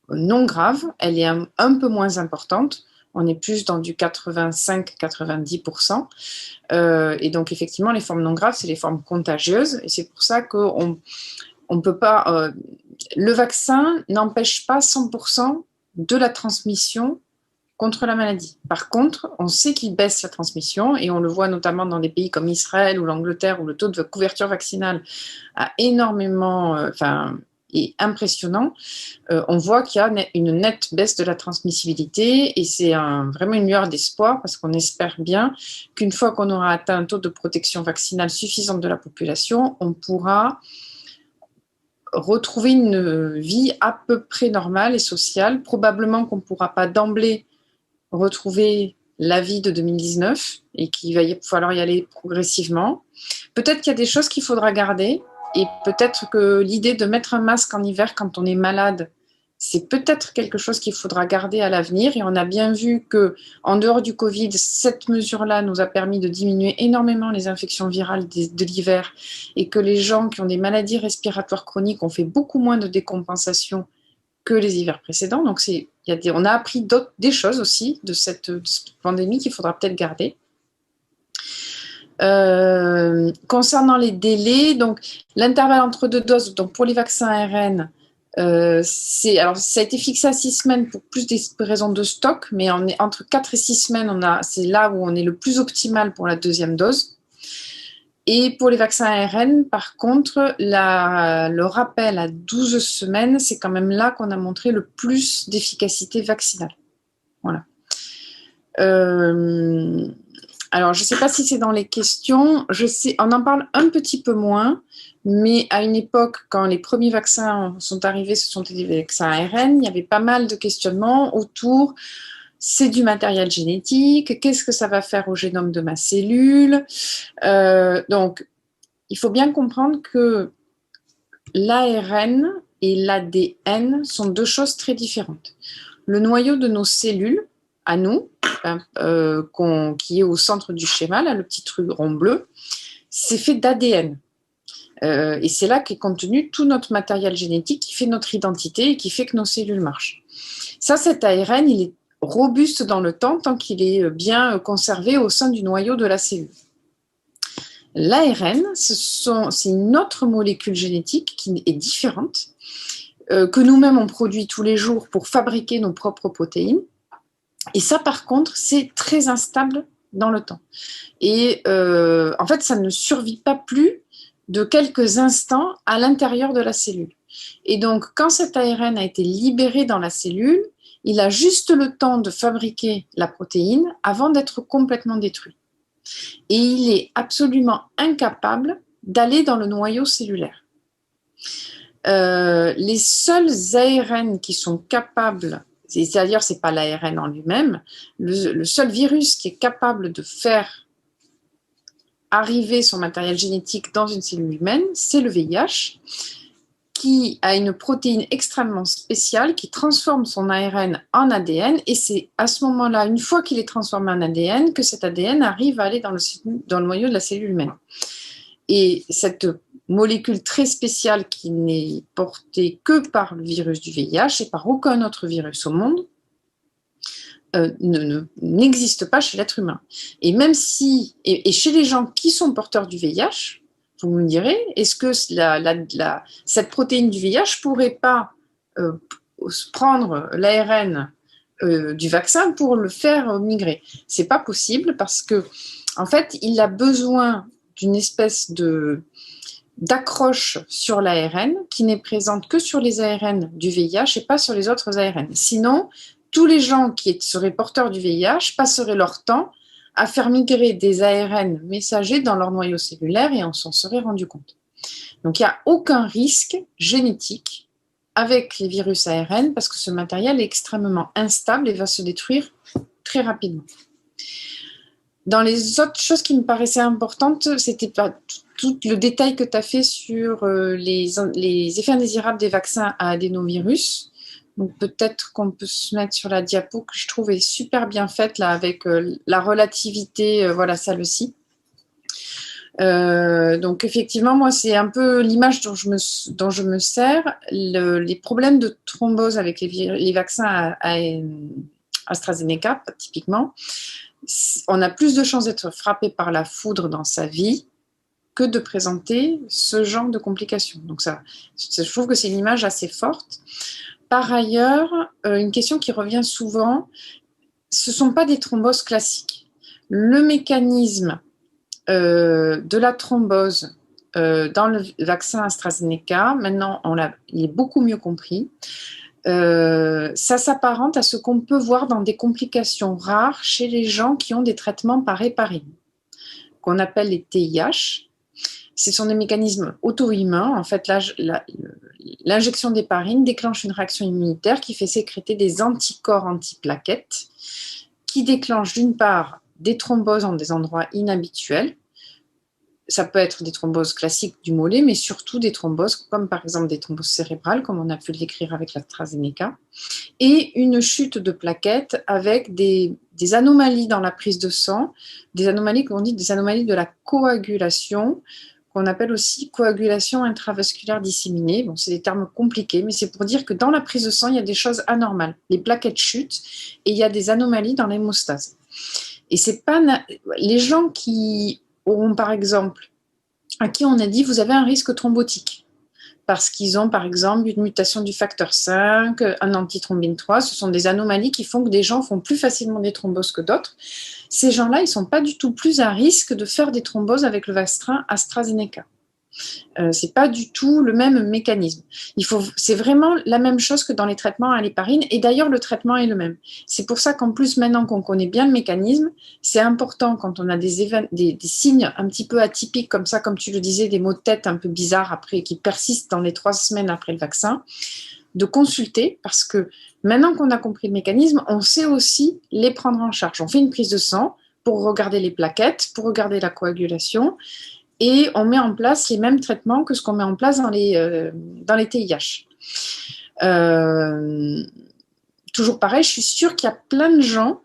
non graves, elle est un peu moins importante. On est plus dans du 85-90%. Et donc, effectivement, les formes non graves, c'est les formes contagieuses. Et c'est pour ça qu'on ne peut pas... le vaccin n'empêche pas 100% de la transmission contre la maladie. Par contre, on sait qu'il baisse la transmission et on le voit notamment dans des pays comme Israël ou l'Angleterre où le taux de couverture vaccinale a énormément, est impressionnant. On voit qu'il y a une nette baisse de la transmissibilité et c'est vraiment une lueur d'espoir parce qu'on espère bien qu'une fois qu'on aura atteint un taux de protection vaccinale suffisante de la population, on pourra retrouver une vie à peu près normale et sociale. Probablement qu'on ne pourra pas d'emblée retrouver la vie de 2019 et qu'il va falloir y aller progressivement. Peut-être qu'il y a des choses qu'il faudra garder et peut-être que l'idée de mettre un masque en hiver quand on est malade, c'est peut-être quelque chose qu'il faudra garder à l'avenir et on a bien vu qu'en dehors du Covid, cette mesure-là nous a permis de diminuer énormément les infections virales de l'hiver et que les gens qui ont des maladies respiratoires chroniques ont fait beaucoup moins de décompensation que les hivers précédents. Donc, on a appris des choses aussi de cette pandémie qu'il faudra peut-être garder. Concernant les délais, donc l'intervalle entre 2 doses, donc pour les vaccins ARN, ça a été fixé à 6 semaines pour plus des raisons de stock, mais on est entre 4 et 6 semaines, c'est là où on est le plus optimal pour la deuxième dose. Et pour les vaccins ARN, par contre, le rappel à 12 semaines, c'est quand même là qu'on a montré le plus d'efficacité vaccinale. Voilà. Alors, je ne sais pas si c'est dans les questions. On en parle un petit peu moins, mais à une époque, quand les premiers vaccins sont arrivés, ce sont des vaccins ARN, il y avait pas mal de questionnements autour. C'est du matériel génétique, qu'est-ce que ça va faire au génome de ma cellule? Donc, il faut bien comprendre que l'ARN et l'ADN sont 2 choses très différentes. Le noyau de nos cellules, à nous, qui est au centre du schéma, là, le petit truc rond bleu, c'est fait d'ADN. Et c'est là qu'est contenu tout notre matériel génétique qui fait notre identité et qui fait que nos cellules marchent. Ça, cet ARN, il est robuste dans le temps tant qu'il est bien conservé au sein du noyau de la cellule. L'ARN, c'est une autre molécule génétique qui est différente, que nous-mêmes on produit tous les jours pour fabriquer nos propres protéines. Et ça, par contre, c'est très instable dans le temps. Et en fait, ça ne survit pas plus de quelques instants à l'intérieur de la cellule. Et donc, quand cet ARN a été libéré dans la cellule, il a juste le temps de fabriquer la protéine avant d'être complètement détruit. Et il est absolument incapable d'aller dans le noyau cellulaire. Les seuls ARN qui sont capables, c'est-à-dire c'est pas l'ARN en lui-même, le seul virus qui est capable de faire arriver son matériel génétique dans une cellule humaine, c'est le VIH, qui a une protéine extrêmement spéciale qui transforme son ARN en ADN, et c'est à ce moment-là, une fois qu'il est transformé en ADN, que cet ADN arrive à aller dans le noyau de la cellule humaine. Et cette molécule très spéciale qui n'est portée que par le virus du VIH et par aucun autre virus au monde, n'existe pas chez l'être humain. Et même si, et chez les gens qui sont porteurs du VIH, vous me direz, est-ce que cette protéine du VIH pourrait pas prendre l'ARN du vaccin pour le faire migrer? C'est pas possible parce que, en fait, il a besoin d'une espèce d'accroche sur l'ARN qui n'est présente que sur les ARN du VIH et pas sur les autres ARN. Sinon, tous les gens qui seraient porteurs du VIH passeraient leur temps à faire migrer des ARN messagers dans leur noyau cellulaire et on s'en serait rendu compte. Donc, il n'y a aucun risque génétique avec les virus ARN parce que ce matériel est extrêmement instable et va se détruire très rapidement. Dans les autres choses qui me paraissaient importantes, c'était pas tout le détail que tu as fait sur les effets indésirables des vaccins à adénovirus. Donc peut-être qu'on peut se mettre sur la diapo que je trouvais super bien faite là avec la relativité, voilà celle-ci. Donc effectivement, moi c'est un peu l'image dont je me sers. Les problèmes de thrombose avec les vaccins à AstraZeneca, typiquement. On a plus de chances d'être frappé par la foudre dans sa vie que de présenter ce genre de complications. Donc je trouve que c'est une image assez forte. Par ailleurs, une question qui revient souvent, ce ne sont pas des thromboses classiques. Le mécanisme de la thrombose dans le vaccin AstraZeneca, maintenant il est beaucoup mieux compris. Ça s'apparente à ce qu'on peut voir dans des complications rares chez les gens qui ont des traitements par héparine, qu'on appelle les TIH. Ce sont des mécanismes auto-immuns. En fait, l'injection d'héparine déclenche une réaction immunitaire qui fait sécréter des anticorps antiplaquettes qui déclenchent d'une part des thromboses dans des endroits inhabituels. Ça peut être des thromboses classiques du mollet, mais surtout des thromboses, comme par exemple des thromboses cérébrales, comme on a pu le décrire avec l'AstraZeneca, et une chute de plaquettes avec des anomalies dans la prise de sang, des anomalies qu'on dit des anomalies de la coagulation, qu'on appelle aussi coagulation intravasculaire disséminée. Bon, c'est des termes compliqués, mais c'est pour dire que dans la prise de sang, il y a des choses anormales. Les plaquettes chutent et il y a des anomalies dans l'hémostase. Et c'est pas les gens qui auront, par exemple, à qui on a dit vous avez un risque thrombotique parce qu'ils ont, par exemple, une mutation du facteur 5, un antithrombine 3, ce sont des anomalies qui font que des gens font plus facilement des thromboses que d'autres. Ces gens-là, ils ne sont pas du tout plus à risque de faire des thromboses avec le vaccin AstraZeneca. C'est pas du tout le même mécanisme. C'est vraiment la même chose que dans les traitements à l'héparine, et d'ailleurs le traitement est le même. C'est pour ça qu'en plus, maintenant qu'on connaît bien le mécanisme, c'est important quand on a des signes un petit peu atypiques comme ça, comme tu le disais, des maux de tête un peu bizarres après, qui persistent dans les 3 semaines après le vaccin, de consulter, parce que maintenant qu'on a compris le mécanisme, on sait aussi les prendre en charge. On fait une prise de sang pour regarder les plaquettes, pour regarder la coagulation, et on met en place les mêmes traitements que ce qu'on met en place dans les TIH. Toujours pareil, je suis sûre qu'il y a plein de gens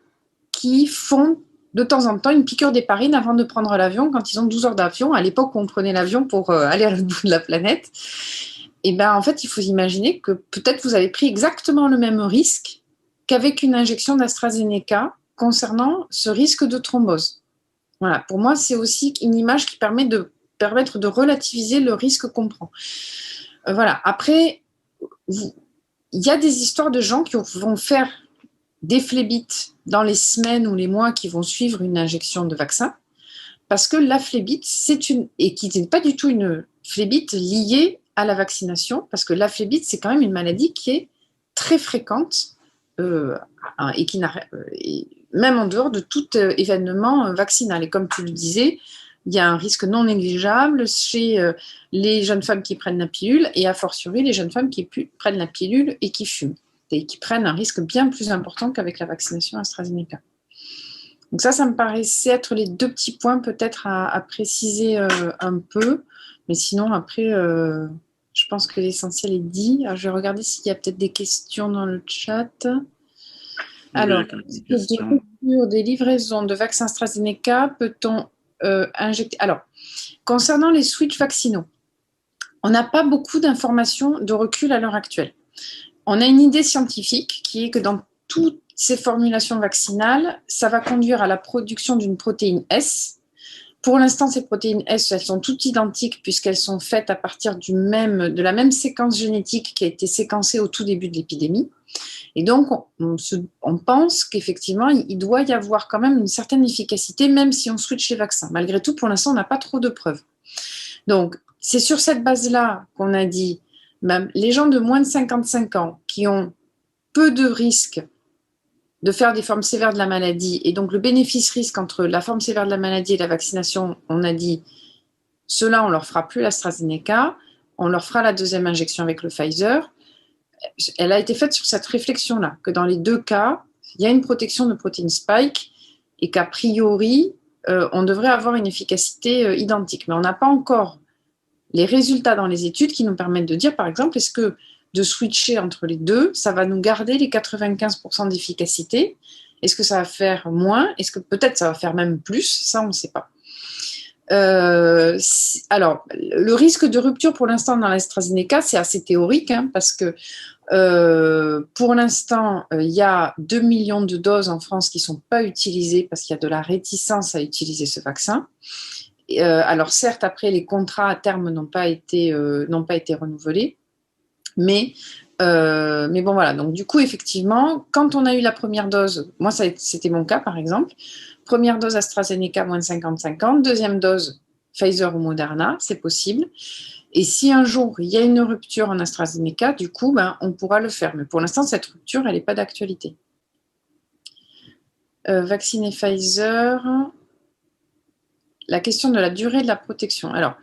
qui font de temps en temps une piqûre d'héparine avant de prendre l'avion quand ils ont 12 heures d'avion, à l'époque où on prenait l'avion pour aller à l'autre bout de la planète. Et bien en fait, il faut imaginer que peut-être vous avez pris exactement le même risque qu'avec une injection d'AstraZeneca concernant ce risque de thrombose. Voilà, pour moi, c'est aussi une image qui permet de relativiser le risque qu'on prend. Voilà. Après, il y a des histoires de gens qui vont faire des phlébites dans les semaines ou les mois qui vont suivre une injection de vaccin, parce que la phlébite, et qui n'est pas du tout une phlébite liée à la vaccination, parce que la phlébite, c'est quand même une maladie qui est très fréquente et même en dehors de tout événement vaccinal. Et comme tu le disais, il y a un risque non négligeable chez les jeunes femmes qui prennent la pilule et a fortiori les jeunes femmes qui prennent la pilule et qui fument et qui prennent un risque bien plus important qu'avec la vaccination AstraZeneca. Donc ça me paraissait être les 2 petits points peut-être à préciser un peu. Mais sinon, après, je pense que l'essentiel est dit. Alors, je vais regarder s'il y a peut-être des questions dans le chat. Alors, des livraisons de vaccins AstraZeneca, peut-on injecter? Alors, concernant les switches vaccinaux, on n'a pas beaucoup d'informations de recul à l'heure actuelle. On a une idée scientifique qui est que dans toutes ces formulations vaccinales, ça va conduire à la production d'une protéine S. Pour l'instant, ces protéines S, elles sont toutes identiques puisqu'elles sont faites à partir de la même séquence génétique qui a été séquencée au tout début de l'épidémie. Et donc, on pense qu'effectivement, il doit y avoir quand même une certaine efficacité, même si on switch les vaccins. Malgré tout, pour l'instant, on n'a pas trop de preuves. Donc, c'est sur cette base-là qu'on a dit, même les gens de moins de 55 ans qui ont peu de risques de faire des formes sévères de la maladie, et donc le bénéfice-risque entre la forme sévère de la maladie et la vaccination, on a dit, ceux-là, on leur fera plus l'AstraZeneca, on leur fera la 2e injection avec le Pfizer. Elle a été faite sur cette réflexion-là, que dans les 2 cas, il y a une protection de protéine spike, et qu'a priori, on devrait avoir une efficacité identique. Mais on n'a pas encore les résultats dans les études qui nous permettent de dire, par exemple, est-ce que de switcher entre les 2, ça va nous garder les 95% d'efficacité? Est-ce que ça va faire moins? Est-ce que peut-être ça va faire même plus? Ça, on ne sait pas. Alors, le risque de rupture pour l'instant dans l'AstraZeneca, c'est assez théorique, parce que pour l'instant, il y a 2 millions de doses en France qui ne sont pas utilisées parce qu'il y a de la réticence à utiliser ce vaccin. Alors certes, après, les contrats à terme n'ont pas été renouvelés. Mais bon, voilà. Donc, du coup, effectivement, quand on a eu la première dose, moi, c'était mon cas, par exemple, première dose AstraZeneca, moins de 55 ans, 2e dose Pfizer ou Moderna, c'est possible. Et si un jour, il y a une rupture en AstraZeneca, du coup, on pourra le faire. Mais pour l'instant, cette rupture, elle n'est pas d'actualité. Vacciner Pfizer, la question de la durée de la protection. Alors,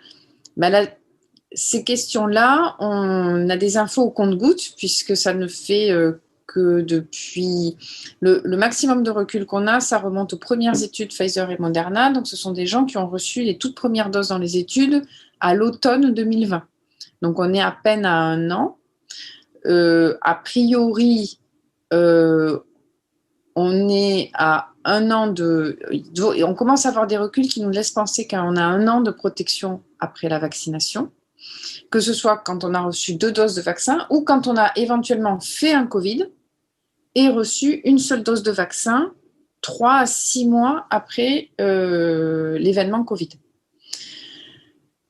ces questions-là, on a des infos au compte-gouttes, puisque ça ne fait que depuis le maximum de recul qu'on a, ça remonte aux premières études Pfizer et Moderna. Donc, ce sont des gens qui ont reçu les toutes premières doses dans les études à l'automne 2020. Donc, on est à peine à 1 an. A priori, on est à 1 an et on commence à avoir des reculs qui nous laissent penser qu'on a 1 an de protection après la vaccination, que ce soit quand on a reçu 2 doses de vaccin ou quand on a éventuellement fait un Covid et reçu une seule dose de vaccin 3 à 6 mois après l'événement Covid.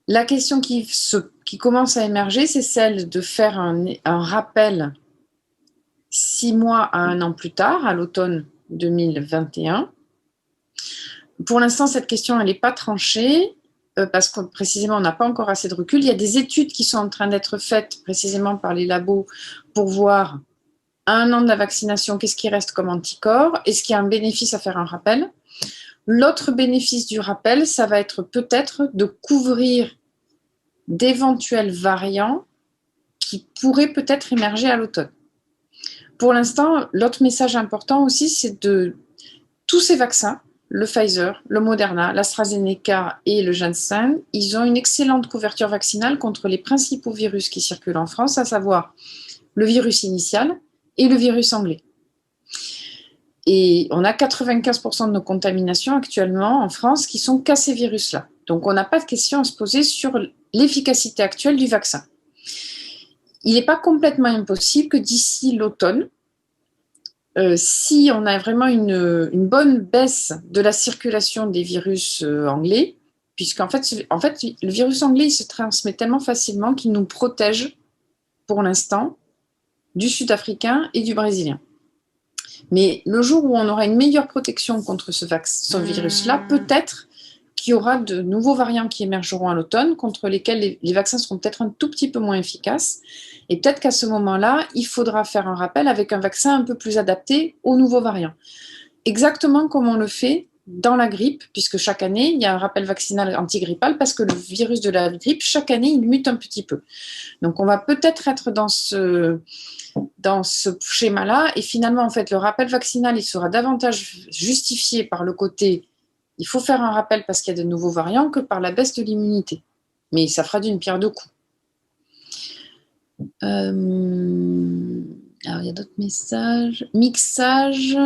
La question qui commence à émerger, c'est celle de faire un rappel 6 mois à 1 an plus tard, à l'automne 2021. Pour l'instant, cette question, elle n'est pas tranchée. Parce que précisément, on n'a pas encore assez de recul. Il y a des études qui sont en train d'être faites précisément par les labos pour voir à 1 an de la vaccination, qu'est-ce qui reste comme anticorps, est-ce qu'il y a un bénéfice à faire un rappel. L'autre bénéfice du rappel, ça va être peut-être de couvrir d'éventuels variants qui pourraient peut-être émerger à l'automne. Pour l'instant, l'autre message important aussi, c'est de tous ces vaccins, le Pfizer, le Moderna, l'AstraZeneca et le Janssen, ils ont une excellente couverture vaccinale contre les principaux virus qui circulent en France, à savoir le virus initial et le virus anglais. Et on a 95% de nos contaminations actuellement en France qui sont qu'à ces virus-là. Donc on n'a pas de question à se poser sur l'efficacité actuelle du vaccin. Il n'est pas complètement impossible que d'ici l'automne, si on a vraiment une bonne baisse de la circulation des virus anglais, puisqu'en fait, le virus anglais il se transmet tellement facilement qu'il nous protège, pour l'instant, du sud-africain et du brésilien. Mais le jour où on aura une meilleure protection contre ce virus-là, peut-être qu'il y aura de nouveaux variants qui émergeront à l'automne, contre lesquels les vaccins seront peut-être un tout petit peu moins efficaces. Et peut-être qu'à ce moment-là, il faudra faire un rappel avec un vaccin un peu plus adapté aux nouveaux variants. Exactement comme on le fait dans la grippe, puisque chaque année, il y a un rappel vaccinal antigrippal, parce que le virus de la grippe, chaque année, il mute un petit peu. Donc, on va peut-être être dans ce schéma-là, et finalement, en fait, le rappel vaccinal, il sera davantage justifié par le côté il faut faire un rappel parce qu'il y a de nouveaux variants que par la baisse de l'immunité. Mais ça fera d'une pierre deux coups. Alors, il y a d'autres messages. Mixage.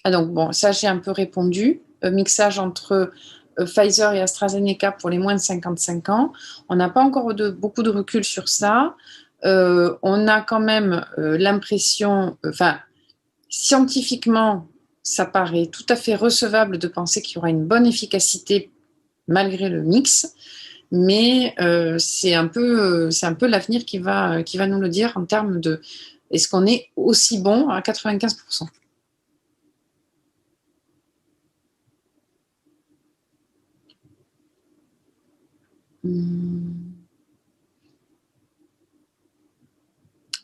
Ah donc, bon, ça, j'ai un peu répondu. Mixage entre Pfizer et AstraZeneca pour les moins de 55 ans. On n'a pas encore beaucoup de recul sur ça. On a quand même l'impression, scientifiquement, ça paraît tout à fait recevable de penser qu'il y aura une bonne efficacité malgré le mix, mais c'est un peu l'avenir qui va nous le dire en termes de est-ce qu'on est aussi bon à 95%.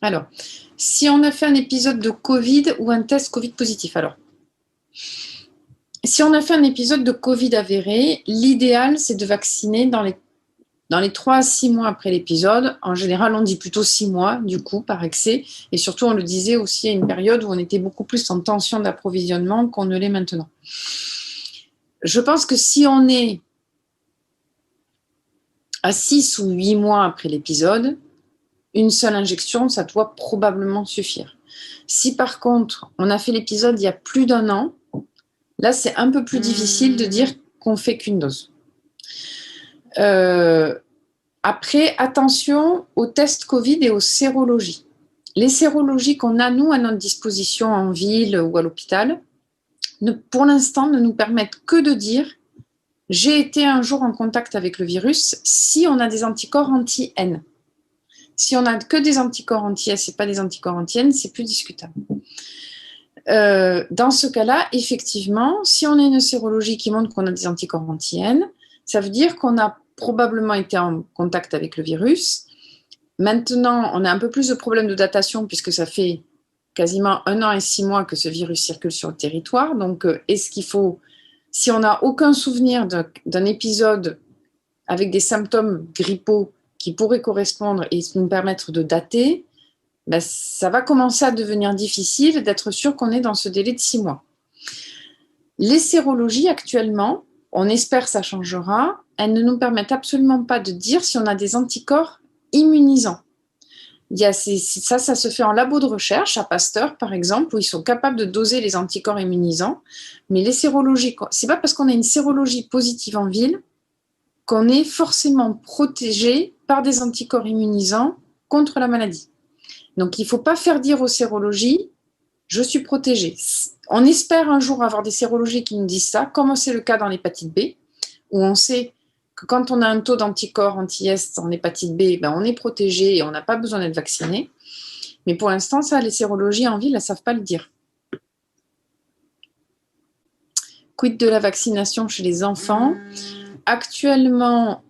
Alors, si on a fait un épisode de Covid ou un test Covid positif, alors, si on a fait un épisode de Covid avéré, l'idéal, c'est de vacciner dans les 3 à 6 mois après l'épisode. En général, on dit plutôt 6 mois, du coup, par excès. Et surtout, on le disait aussi à une période où on était beaucoup plus en tension d'approvisionnement qu'on ne l'est maintenant. Je pense que si on est à 6 ou 8 mois après l'épisode, une seule injection, ça doit probablement suffire. Si par contre, on a fait l'épisode il y a plus d'1 an, là, c'est un peu plus difficile de dire qu'on fait qu'une dose. Après, attention aux tests Covid et aux sérologies. Les sérologies qu'on a, nous, à notre disposition en ville ou à l'hôpital, pour l'instant, ne nous permettent que de dire « j'ai été un jour en contact avec le virus » si on a des anticorps anti-N. Si on n'a que des anticorps anti-S et pas des anticorps anti-N, c'est plus discutable. Dans ce cas-là, effectivement, si on a une sérologie qui montre qu'on a des anticorps anti-N, ça veut dire qu'on a probablement été en contact avec le virus. Maintenant, on a un peu plus de problèmes de datation puisque ça fait quasiment 1 an et 6 mois que ce virus circule sur le territoire. Donc, est-ce qu'il faut, si on n'a aucun souvenir d'un épisode avec des symptômes grippaux qui pourraient correspondre et nous permettre de dater, ben, ça va commencer à devenir difficile d'être sûr qu'on est dans ce délai de 6 mois. Les sérologies, actuellement, on espère que ça changera, elles ne nous permettent absolument pas de dire si on a des anticorps immunisants. Ça se fait en labo de recherche, à Pasteur par exemple, où ils sont capables de doser les anticorps immunisants, mais les sérologies, c'est pas parce qu'on a une sérologie positive en ville qu'on est forcément protégé par des anticorps immunisants contre la maladie. Donc, il ne faut pas faire dire aux sérologies « je suis protégé ». On espère un jour avoir des sérologies qui nous disent ça, comme c'est le cas dans l'hépatite B, où on sait que quand on a un taux d'anticorps anti-S en hépatite B, ben on est protégé et on n'a pas besoin d'être vacciné. Mais pour l'instant, ça, les sérologies en ville, elles ne savent pas le dire. Quid de la vaccination chez les enfants ? Actuellement,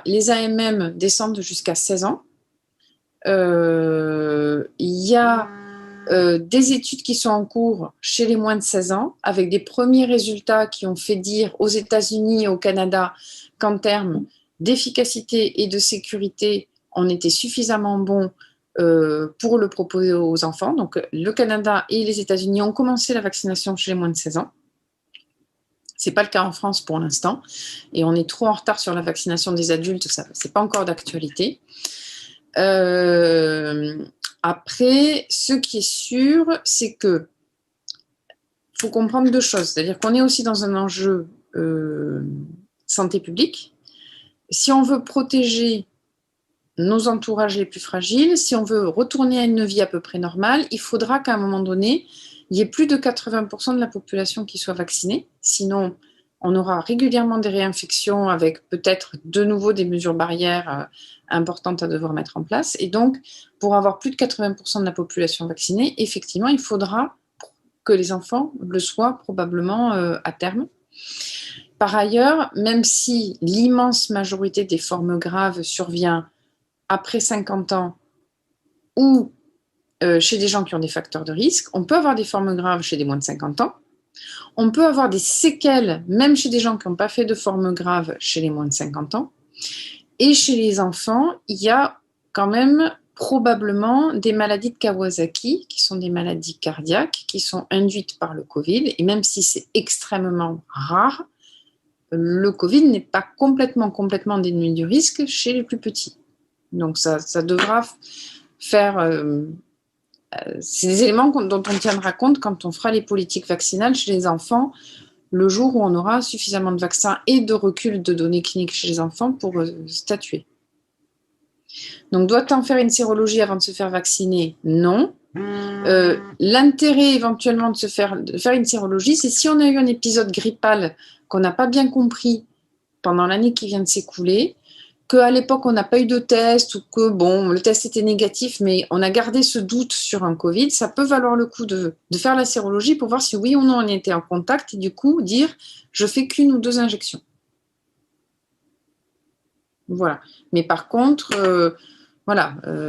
les AMM descendent jusqu'à 16 ans. Il y a des études qui sont en cours chez les moins de 16 ans, avec des premiers résultats qui ont fait dire aux États-Unis et au Canada qu'en termes d'efficacité et de sécurité, on était suffisamment bon pour le proposer aux enfants. Donc, le Canada et les États-Unis ont commencé la vaccination chez les moins de 16 ans. Ce n'est pas le cas en France pour l'instant. Et on est trop en retard sur la vaccination des adultes. Ce n'est pas encore d'actualité. Après, ce qui est sûr, c'est que faut comprendre 2 choses. C'est-à-dire qu'on est aussi dans un enjeu santé publique. Si on veut protéger nos entourages les plus fragiles, si on veut retourner à une vie à peu près normale, il faudra qu'à un moment donné, il y ait plus de 80% de la population qui soit vaccinée. Sinon, on aura régulièrement des réinfections avec peut-être de nouveau des mesures barrières importantes à devoir mettre en place. Et donc, pour avoir plus de 80% de la population vaccinée, effectivement, il faudra que les enfants le soient probablement à terme. par ailleurs, même si l'immense majorité des formes graves survient après 50 ans ou chez des gens qui ont des facteurs de risque, on peut avoir des formes graves chez des moins de 50 ans. On peut avoir des séquelles, même chez des gens qui n'ont pas fait de formes graves chez les moins de 50 ans. Et chez les enfants, il y a quand même probablement des maladies de Kawasaki, qui sont des maladies cardiaques, qui sont induites par le Covid. Et même si c'est extrêmement rare, le Covid n'est pas complètement dénué du risque chez les plus petits. Donc ça devra faire... c'est des éléments dont on tiendra compte quand on fera les politiques vaccinales chez les enfants, le jour où on aura suffisamment de vaccins et de recul de données cliniques chez les enfants pour statuer. Donc, doit-on faire une sérologie avant de se faire vacciner? Non. L'intérêt éventuellement de faire une sérologie, c'est si on a eu un épisode grippal qu'on n'a pas bien compris pendant l'année qui vient de s'écouler, qu'à l'époque on n'a pas eu de test ou que le test était négatif, mais on a gardé ce doute sur un Covid, ça peut valoir le coup de faire la sérologie pour voir si oui ou non on était en contact et du coup dire je fais qu'une ou 2 injections. Voilà. Mais par contre,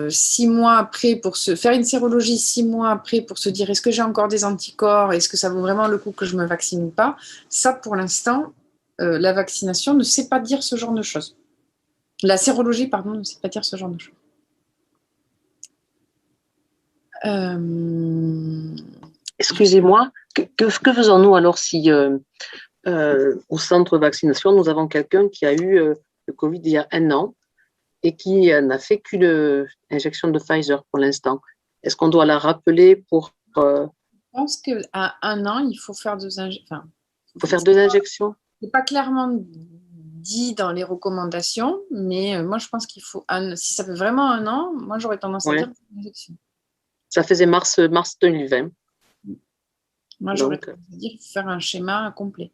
6 mois après, pour se faire une sérologie 6 mois après pour se dire est-ce que j'ai encore des anticorps, est-ce que ça vaut vraiment le coup que je me vaccine ou pas, ça pour l'instant, la vaccination ne sait pas dire ce genre de choses. La sérologie, pardon, ne sait pas dire ce genre de choses. Excusez-moi, que faisons-nous alors si au centre de vaccination, nous avons quelqu'un qui a eu le Covid il y a 1 an et qui n'a fait qu'une injection de Pfizer pour l'instant? Est-ce qu'on doit la rappeler pour... Je pense qu'à 1 an, il faut faire 2 injections. Il faut faire 2 injections? Ce n'est pas clairement dit dans les recommandations, mais moi je pense qu'il faut, si ça fait vraiment 1 an, moi j'aurais tendance à dire 2 injections. Ça faisait mars 2020. Moi j'aurais tendance à dire faire un schéma complet.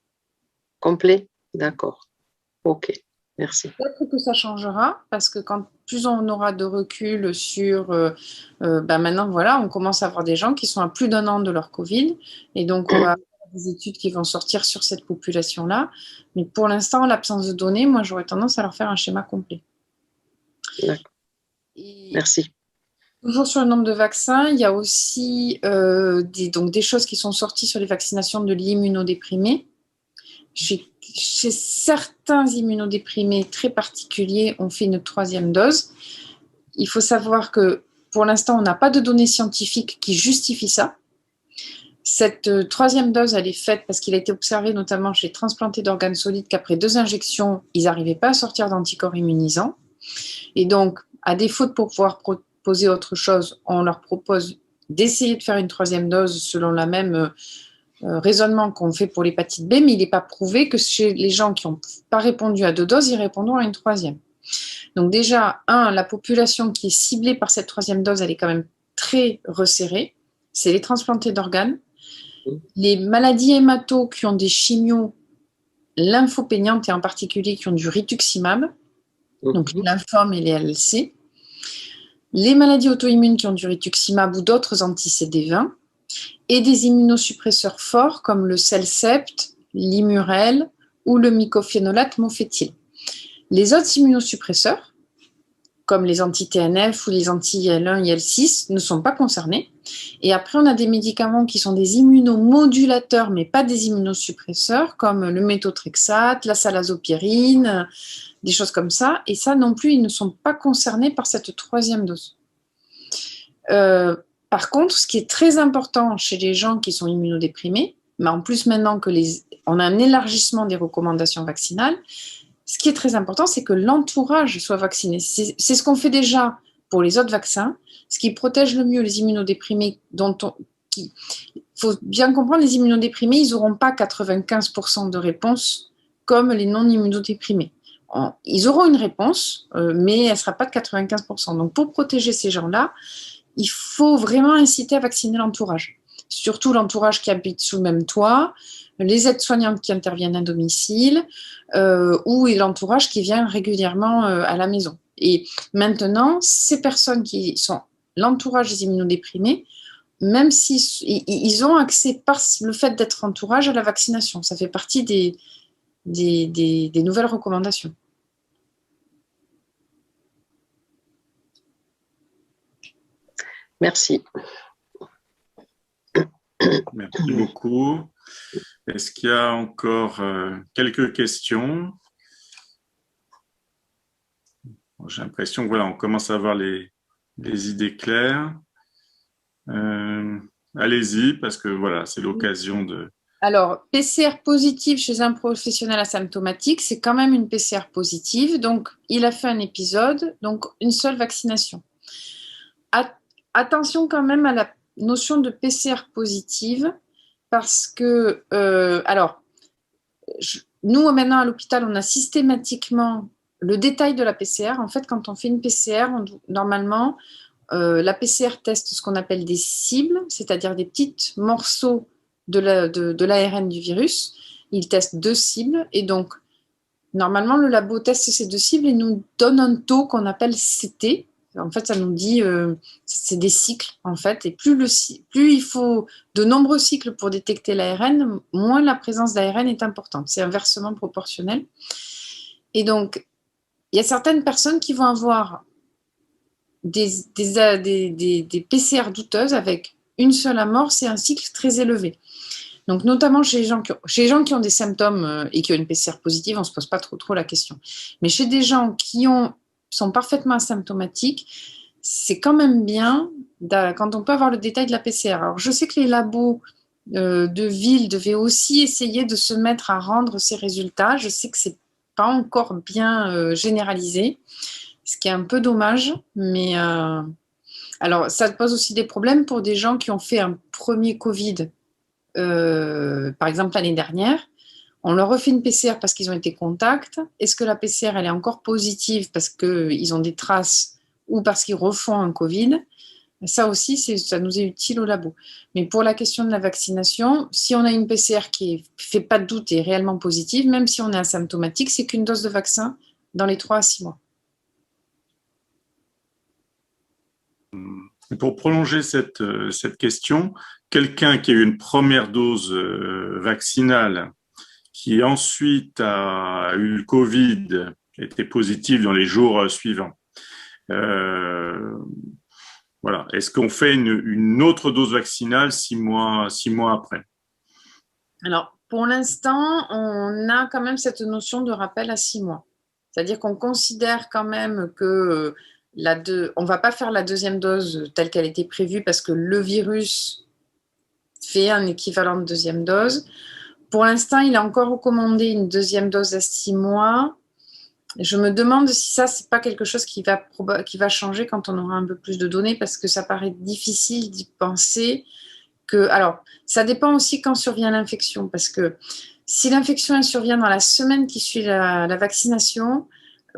Complet? D'accord. Ok, merci. Peut-être que ça changera, parce que plus on aura de recul sur... maintenant, on commence à avoir des gens qui sont à plus d'1 an de leur Covid, et donc on va avoir des études qui vont sortir sur cette population-là. Mais pour l'instant, en l'absence de données, moi, j'aurais tendance à leur faire un schéma complet. D'accord. Merci. Toujours sur le nombre de vaccins, il y a aussi des choses qui sont sorties sur les vaccinations de l'immunodéprimé. Chez certains immunodéprimés très particuliers, on fait une 3e dose. Il faut savoir que pour l'instant, on n'a pas de données scientifiques qui justifient ça. Cette 3e dose, elle est faite parce qu'il a été observé notamment chez les transplantés d'organes solides qu'après 2 injections, ils n'arrivaient pas à sortir d'anticorps immunisants. Et donc, à défaut de pouvoir proposer autre chose, on leur propose d'essayer de faire une 3e dose selon la même raisonnement qu'on fait pour l'hépatite B, mais il n'est pas prouvé que chez les gens qui n'ont pas répondu à 2 doses, ils répondront à une 3e. Donc déjà, la population qui est ciblée par cette 3e dose, elle est quand même très resserrée. C'est les transplantés d'organes, les maladies hémato qui ont des chimios lymphopéniantes et en particulier qui ont du rituximab, donc les lymphomes et les LLC, les maladies auto-immunes qui ont du rituximab ou d'autres anti-CD20, et des immunosuppresseurs forts comme le Celcept, l'Imurel ou le mycophénolate mofétyl. Les autres immunosuppresseurs, comme les anti-TNF ou les anti-IL1, IL6, ne sont pas concernés. Et après, on a des médicaments qui sont des immunomodulateurs, mais pas des immunosuppresseurs, comme le méthotrexate, la salazopyrine, des choses comme ça. Et ça non plus, ils ne sont pas concernés par cette 3e dose. Par contre, ce qui est très important chez les gens qui sont immunodéprimés, mais en plus maintenant on a un élargissement des recommandations vaccinales, ce qui est très important, c'est que l'entourage soit vacciné. C'est ce qu'on fait déjà pour les autres vaccins, ce qui protège le mieux les immunodéprimés. Il faut bien comprendre, les immunodéprimés, ils n'auront pas 95% de réponse comme les non-immunodéprimés. Ils auront une réponse, mais elle ne sera pas de 95%. Donc pour protéger ces gens-là, il faut vraiment inciter à vacciner l'entourage. Surtout l'entourage qui habite sous le même toit, les aides-soignantes qui interviennent à domicile ou l'entourage qui vient régulièrement à la maison. Et maintenant, ces personnes qui sont l'entourage des immunodéprimés, même s'ils ont accès par le fait d'être entourage à la vaccination. Ça fait partie des des nouvelles recommandations. Merci. Merci beaucoup. Est-ce qu'il y a encore quelques questions? J'ai l'impression que voilà, on commence à avoir les idées claires. Allez-y, parce que voilà, c'est l'occasion de... Alors, PCR positive chez un professionnel asymptomatique, c'est quand même une PCR positive. Donc, il a fait un épisode, donc une seule vaccination. Attention quand même à la notion de PCR positive, parce que, nous, maintenant, à l'hôpital, on a systématiquement le détail de la PCR. En fait, quand on fait une PCR, normalement, la PCR teste ce qu'on appelle des cibles, c'est-à-dire des petits morceaux de l'ARN du virus. Il teste 2 cibles et donc, normalement, le labo teste ces 2 cibles et nous donne un taux qu'on appelle CT. En fait, ça nous dit, c'est des cycles, en fait, et plus il faut de nombreux cycles pour détecter l'ARN, moins la présence d'ARN est importante. C'est inversement proportionnel. Et donc, il y a certaines personnes qui vont avoir des PCR douteuses avec une seule amorce et un cycle très élevé. Donc, notamment chez les gens qui ont des symptômes et qui ont une PCR positive, on ne se pose pas trop la question. Mais chez des gens qui sont parfaitement asymptomatiques, c'est quand même bien quand on peut avoir le détail de la PCR. Alors, je sais que les labos de ville devaient aussi essayer de se mettre à rendre ces résultats. Je sais que ce n'est pas encore bien généralisé, ce qui est un peu dommage. Mais alors, ça pose aussi des problèmes pour des gens qui ont fait un premier Covid, par exemple l'année dernière. On leur refait une PCR parce qu'ils ont été contacts. Est-ce que la PCR, elle est encore positive parce qu'ils ont des traces ou parce qu'ils refont un Covid? Ça aussi, ça nous est utile au labo. Mais pour la question de la vaccination, si on a une PCR qui ne fait pas de doute et est réellement positive, même si on est asymptomatique, c'est qu'une dose de vaccin dans les 3 à 6 mois. Pour prolonger cette question, quelqu'un qui a eu une première dose vaccinale, qui ensuite a eu le Covid, était positif dans les jours suivants. Voilà. Est-ce qu'on fait une autre dose vaccinale 6 mois après? Alors, pour l'instant, on a quand même cette notion de rappel à 6 mois. C'est-à-dire qu'on considère quand même que on ne va pas faire la deuxième dose telle qu'elle était prévue parce que le virus fait un équivalent de deuxième dose. Pour l'instant, il a encore recommandé une deuxième dose à 6 mois. Je me demande si ça, c'est pas quelque chose qui va changer quand on aura un peu plus de données, parce que ça paraît difficile d'y penser. Alors, ça dépend aussi quand survient l'infection, parce que si l'infection elle survient dans la semaine qui suit la vaccination,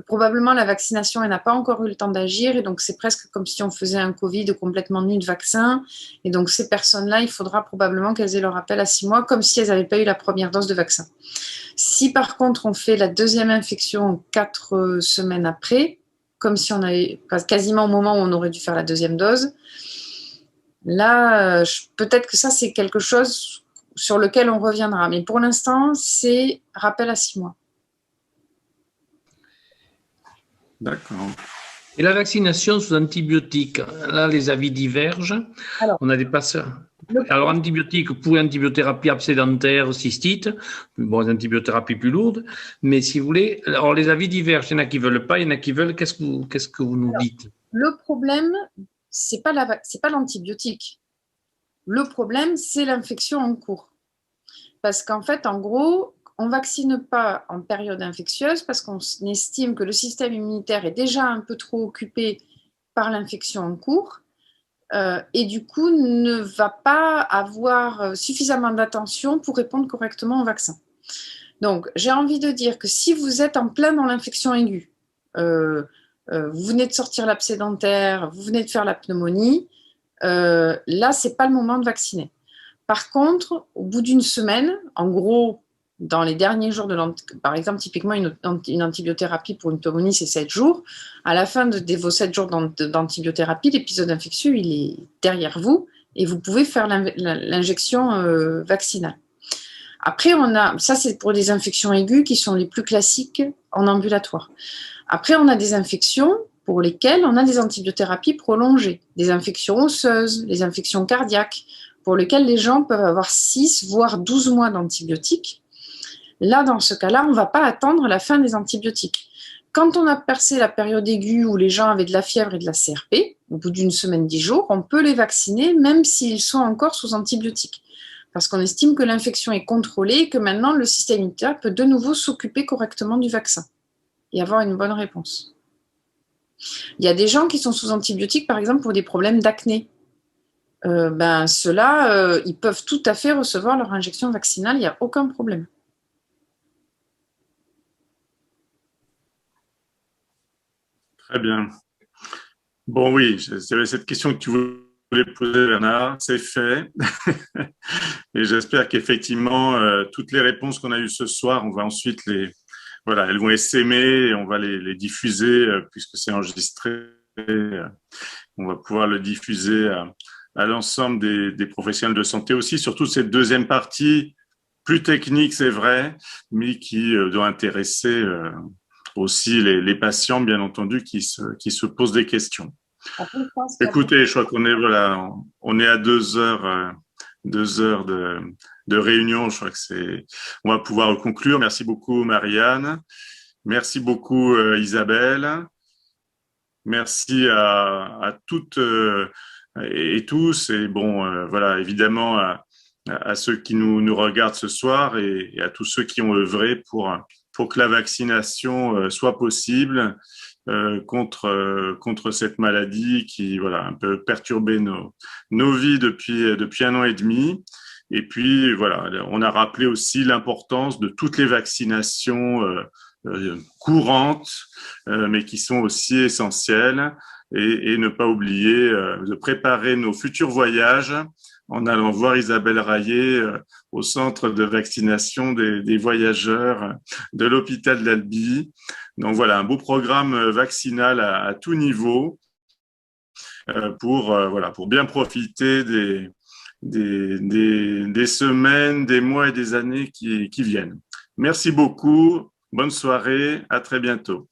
probablement la vaccination elle n'a pas encore eu le temps d'agir, et donc c'est presque comme si on faisait un Covid complètement nu de vaccin. Et donc ces personnes-là, il faudra probablement qu'elles aient leur rappel à 6 mois, comme si elles n'avaient pas eu la première dose de vaccin. Si par contre on fait la deuxième infection 4 semaines après, comme si on avait quasiment au moment où on aurait dû faire la deuxième dose, là peut-être que ça c'est quelque chose sur lequel on reviendra. Mais pour l'instant, c'est rappel à 6 mois. D'accord. Et la vaccination sous antibiotiques, là, les avis divergent. Alors, on a des patients. Alors, antibiotiques pour antibiothérapie absédentaire, cystite, bon, les antibiothérapies plus lourdes, mais si vous voulez, alors les avis divergent. Il y en a qui ne veulent pas, il y en a qui veulent. Qu'est-ce que vous nous dites? Le problème, ce n'est pas l'antibiotique. Le problème, c'est l'infection en cours. Parce qu'en fait, en gros, on ne vaccine pas en période infectieuse parce qu'on estime que le système immunitaire est déjà un peu trop occupé par l'infection en cours et du coup ne va pas avoir suffisamment d'attention pour répondre correctement au vaccin. Donc, j'ai envie de dire que si vous êtes en plein dans l'infection aiguë, vous venez de sortir l'absédentaire, vous venez de faire la pneumonie, là, ce n'est pas le moment de vacciner. Par contre, au bout d'une semaine, en gros, dans les derniers jours par exemple, typiquement une antibiothérapie pour une pneumonie, c'est 7 jours. À la fin de vos 7 jours d'antibiothérapie, l'épisode infectieux, il est derrière vous et vous pouvez faire l'injection vaccinale. Après, ça c'est pour les infections aiguës qui sont les plus classiques en ambulatoire. Après, on a des infections pour lesquelles on a des antibiothérapies prolongées, des infections osseuses, les infections cardiaques, pour lesquelles les gens peuvent avoir 6 voire 12 mois d'antibiotiques. Là, dans ce cas-là, on ne va pas attendre la fin des antibiotiques. Quand on a percé la période aiguë où les gens avaient de la fièvre et de la CRP, au bout d'une semaine, 10 jours, on peut les vacciner même s'ils sont encore sous antibiotiques. Parce qu'on estime que l'infection est contrôlée et que maintenant le système immunitaire peut de nouveau s'occuper correctement du vaccin et avoir une bonne réponse. Il y a des gens qui sont sous antibiotiques, par exemple, pour des problèmes d'acné. Ceux-là, ils peuvent tout à fait recevoir leur injection vaccinale, il n'y a aucun problème. Très bien. Bon, oui, c'est cette question que tu voulais poser, Bernard. C'est fait. Et j'espère qu'effectivement, toutes les réponses qu'on a eues ce soir, on va ensuite voilà, elles vont s'aimer et on va les diffuser puisque c'est enregistré. On va pouvoir le diffuser à l'ensemble des professionnels de santé aussi, surtout cette deuxième partie, plus technique, c'est vrai, mais qui doit intéresser aussi les patients, bien entendu, qui se posent des questions. Écoutez, je crois qu'on est, voilà, on est à 2 heures, 2 heures de réunion. Je crois que on va pouvoir conclure. Merci beaucoup, Marianne. Merci beaucoup, Isabelle. Merci à toutes et tous. Et bon, voilà, évidemment, à ceux qui nous regardent ce soir et à tous ceux qui ont œuvré pour que la vaccination soit possible contre cette maladie qui, voilà, un peu perturbé nos vies depuis 1 an et demi. Et puis, voilà, on a rappelé aussi l'importance de toutes les vaccinations courantes, mais qui sont aussi essentielles, et ne pas oublier de préparer nos futurs voyages en allant voir Isabelle Raillet au centre de vaccination des voyageurs de l'hôpital d'Albi. Donc voilà, un beau programme vaccinal à tout niveau pour bien profiter des semaines, des mois et des années qui viennent. Merci beaucoup. Bonne soirée. À très bientôt.